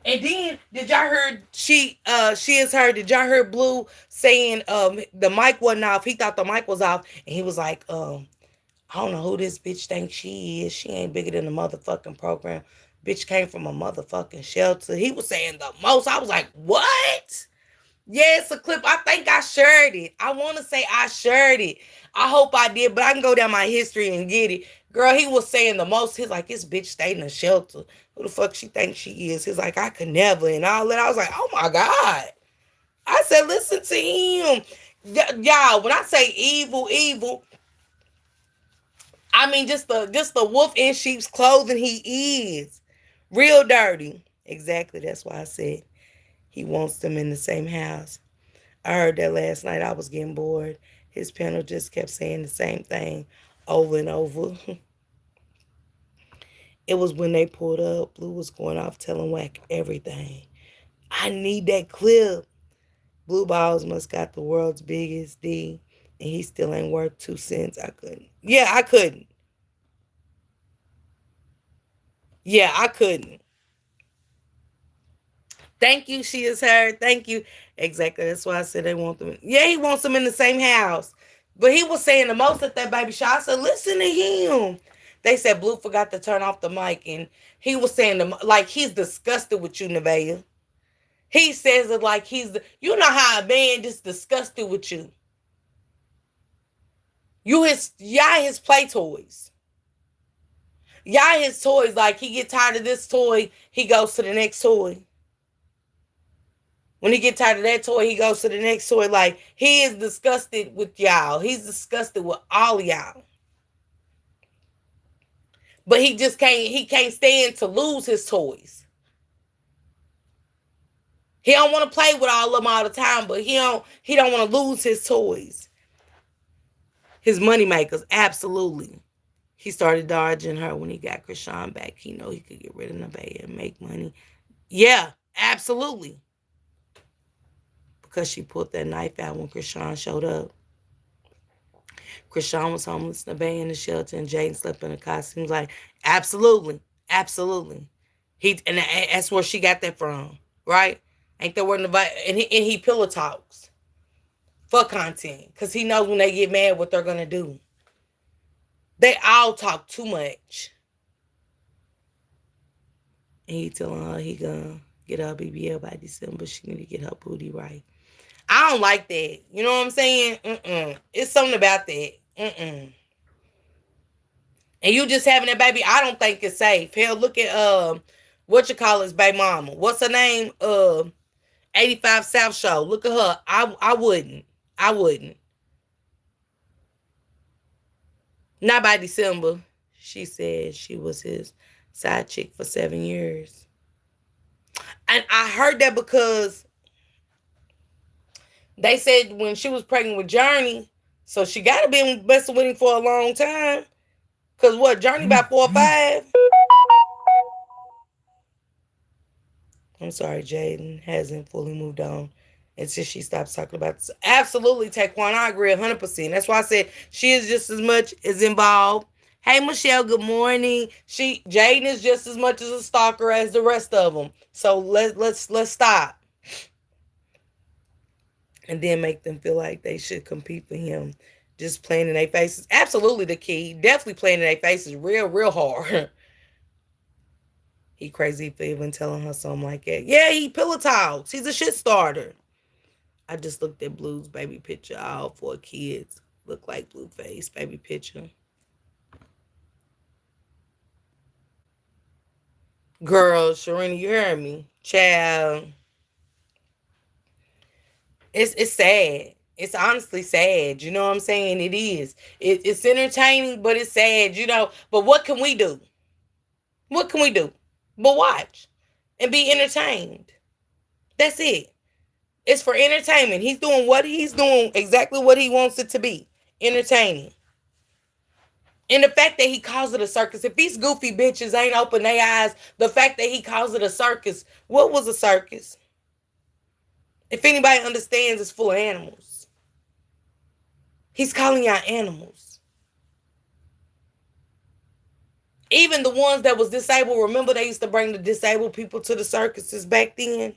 A: And then did y'all heard she is her? Did y'all hear Blue saying the mic wasn't off? He thought the mic was off, and he was like, I don't know who this bitch thinks she is. She ain't bigger than the motherfucking program. Bitch came from a motherfucking shelter. He was saying the most. I was like, what? Yeah, it's a clip. I think I shared it. I want to say I shared it. I hope I did, but I can go down my history and get it. Girl, he was saying the most. He's like, this bitch stayed in a shelter. Who the fuck she thinks she is? He's like, I could never. And all that. I was like, oh my God. I said, listen to him. Y'all, when I say evil, evil, I mean just the wolf in sheep's clothing he is. Real dirty. Exactly. That's why I said he wants them in the same house. I heard that last night. I was getting bored. His panel just kept saying the same thing over and over. It was when they pulled up. Blue was going off telling Wack everything. I need that clip. Blue Balls must got the world's biggest D, and he still ain't worth 2 cents. I couldn't. Yeah, I couldn't. Yeah, I couldn't. Thank you, she is her. Thank you. Exactly. That's why I said they want them. Yeah, he wants them in the same house. But he was saying the most at that baby shower. I said, listen to him. They said Blue forgot to turn off the mic, and he was saying like he's disgusted with you, Nevaeh. He says it like you know how a man just disgusted with you. Y'all his play toys. Y'all his toys. Like he get tired of this toy, he goes to the next toy. When he get tired of that toy, he goes to the next toy. Like he is disgusted with y'all. He's disgusted with all y'all. But he just can't stand to lose his toys. He don't want to play with all of them all the time, but he don't want to lose his toys. His money makers, absolutely. He started dodging her when he got Krishan back. He know he could get rid of Nevaeh and make money. Yeah, absolutely. Because she pulled that knife out when Krishan showed up. Krishan was homeless, Nevaeh in the shelter, and Jaden slept in a car. Seems like, absolutely. Absolutely. And that's where she got that from, right? Ain't that word in the Bible? And he pillow talks for content because he knows when they get mad what they're gonna do. They all talk too much. And he telling her he gonna get her BBL by December. She need to get her booty right. I don't like that. You know what I'm saying? It's something about that. And you just having that baby, I don't think it's safe. Hell, look at what you call his baby mama. What's her name? 85 South Show. Look at her. I wouldn't. I wouldn't. Not by December. She said she was his side chick for 7 years. And I heard that because they said when she was pregnant with Journey, so she got to be messing with him for a long time. Because what, Journey about 4 or 5? I'm sorry, Jaden hasn't fully moved on until she stops talking about this. Absolutely, Taquan, I agree 100%. That's why I said she is just as much as involved. Hey, Michelle, good morning. Jaden is just as much as a stalker as the rest of them. So let's stop. And then make them feel like they should compete for him. Just playing in their faces. Absolutely the key. Definitely playing in their faces real hard. He crazy for even telling her something like that. Yeah, he pillow talks. He's a shit starter. I just looked at Blue's baby picture. All 4 kids look like BLUEFACE baby picture. Girl, Sharina, you heard me. Child. It's sad. It's honestly sad. You know what I'm saying? It is. It's entertaining, but it's sad, you know. But what can we do? What can we do? But watch and be entertained. That's it. It's for entertainment. He's doing what he's doing, exactly what he wants it to be. Entertaining. And the fact that he calls it a circus, if these goofy bitches ain't open their eyes, the fact that he calls it a circus, what was a circus? If anybody understands, it's full of animals. He's calling y'all animals. Even the ones that was disabled, remember they used to bring the disabled people to the circuses back then?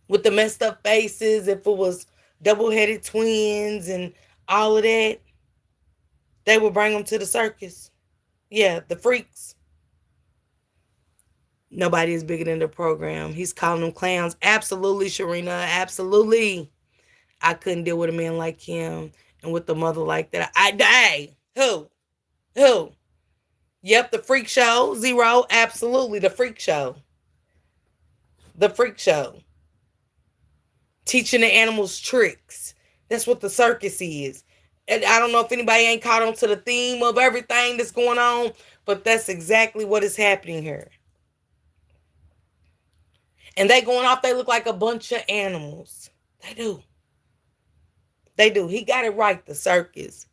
A: With the messed up faces, if it was double-headed twins and all of that, they would bring them to the circus. Yeah, the freaks. Nobody is bigger than the program. He's calling them clowns. Absolutely, Sharina. Absolutely. I couldn't deal with a man like him and with a mother like that. I die. Who? Yep, the freak show. 0. Absolutely, the freak show. The freak show. Teaching the animals tricks. That's what the circus is. And I don't know if anybody ain't caught on to the theme of everything that's going on, but that's exactly what is happening here. And they going off, they look like a bunch of animals. They do. They do. He got it right, the circus.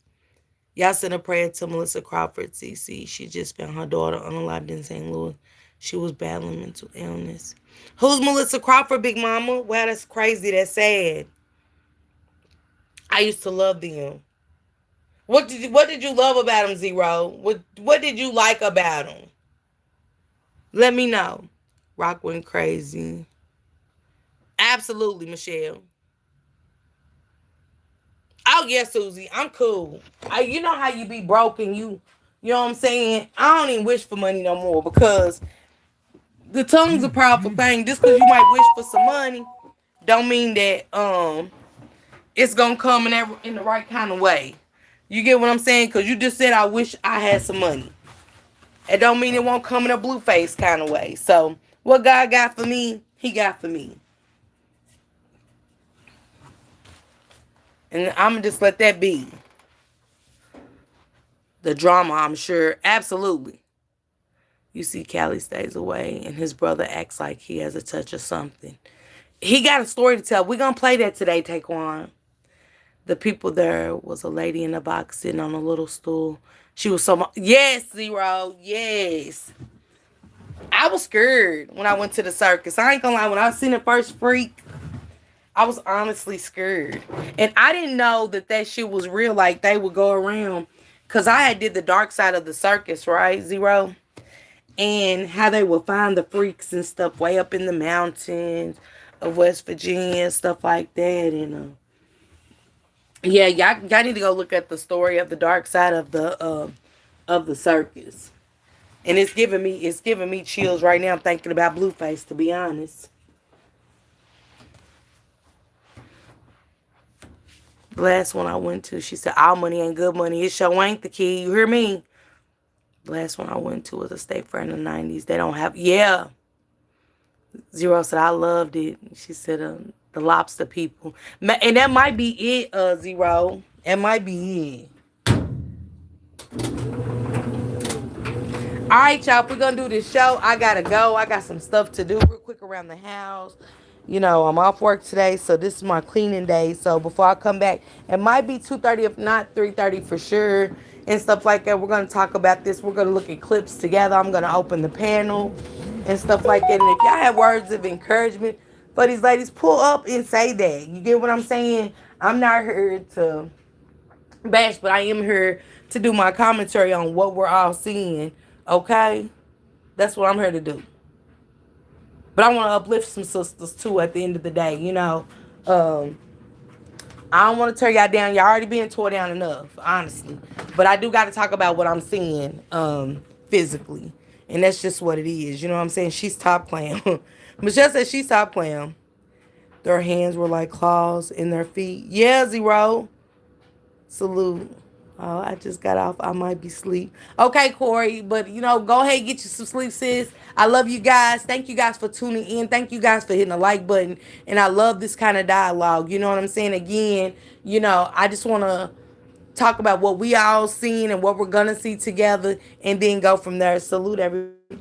A: Y'all send a prayer to Melissa Crawford, CC. She just found her daughter unalived in St. Louis. She was battling mental illness. Who's Melissa Crawford, Big Mama? Wow, that's crazy. That's sad. I used to love them. What did you love about him, 0? What did you like about him? Let me know. Rock went crazy. Absolutely, Michelle. Oh, yeah, Susie. I'm cool. You know how you be broke and you know what I'm saying? I don't even wish for money no more because the tongue's a powerful thing. Just because you might wish for some money don't mean that it's going to come in the right kind of way. You get what I'm saying? Because you just said, I wish I had some money. It don't mean it won't come in a BLUEFACE kind of way. So, what God got for me, he got for me. And I'm going to just let that be. The drama, I'm sure. Absolutely. You see Callie stays away and his brother acts like he has a touch of something. He got a story to tell. We're going to play that today, Taquan. The people there was a lady in the box sitting on a little stool. She was so... Yes, 0. Yes. I was scared when I went to the circus. I ain't gonna lie. When I seen the first freak, I was honestly scared. And I didn't know that shit was real. Like, they would go around. Because I had did the dark side of the circus, right, 0? and how they will find the freaks and stuff way up in the mountains of West Virginia and stuff like that. And yeah, y'all need to go look at the story of the dark side of the circus. And it's giving me chills right now thinking about Blueface, to be honest. The last one I went to, she said, all money ain't good money. It sure ain't the key. You hear me? The last one I went to was a state fair in the 90s. They don't have, yeah. Zero said, I loved it. She said, the lobster people. And that might be it, Zero. That might be it. All right, y'all. If we're going to do this show, I got to go. I got some stuff to do real quick around the house. You know, I'm off work today, so this is my cleaning day. So before I come back, it might be 2:30, if not 3:30 for sure, and stuff like that. We're going to talk about this. We're going to look at clips together. I'm going to open the panel and stuff like that. And if y'all have words of encouragement for these ladies, pull up and say that. You get what I'm saying? I'm not here to bash, but I am here to do my commentary on what we're all seeing. Okay? That's what I'm here to do. But I want to uplift some sisters too at the end of the day, you know. I don't want to tear y'all down. Y'all already being tore down enough, honestly. But I do got to talk about what I'm seeing physically. And that's just what it is. You know what I'm saying? She stopped playing. Michelle said she stopped playing. Their hands were like claws in their feet. Yeah, Zero. Salute. Oh, I just got off. I might be asleep. Okay, Corey, but you know, go ahead and get you some sleep, sis. I love you guys. Thank you guys for tuning in. Thank you guys for hitting the like button. And I love this kind of dialogue. You know what I'm saying? Again, you know, I just want to talk about what we all seen and what we're gonna see together, and then go from there. Salute, everybody.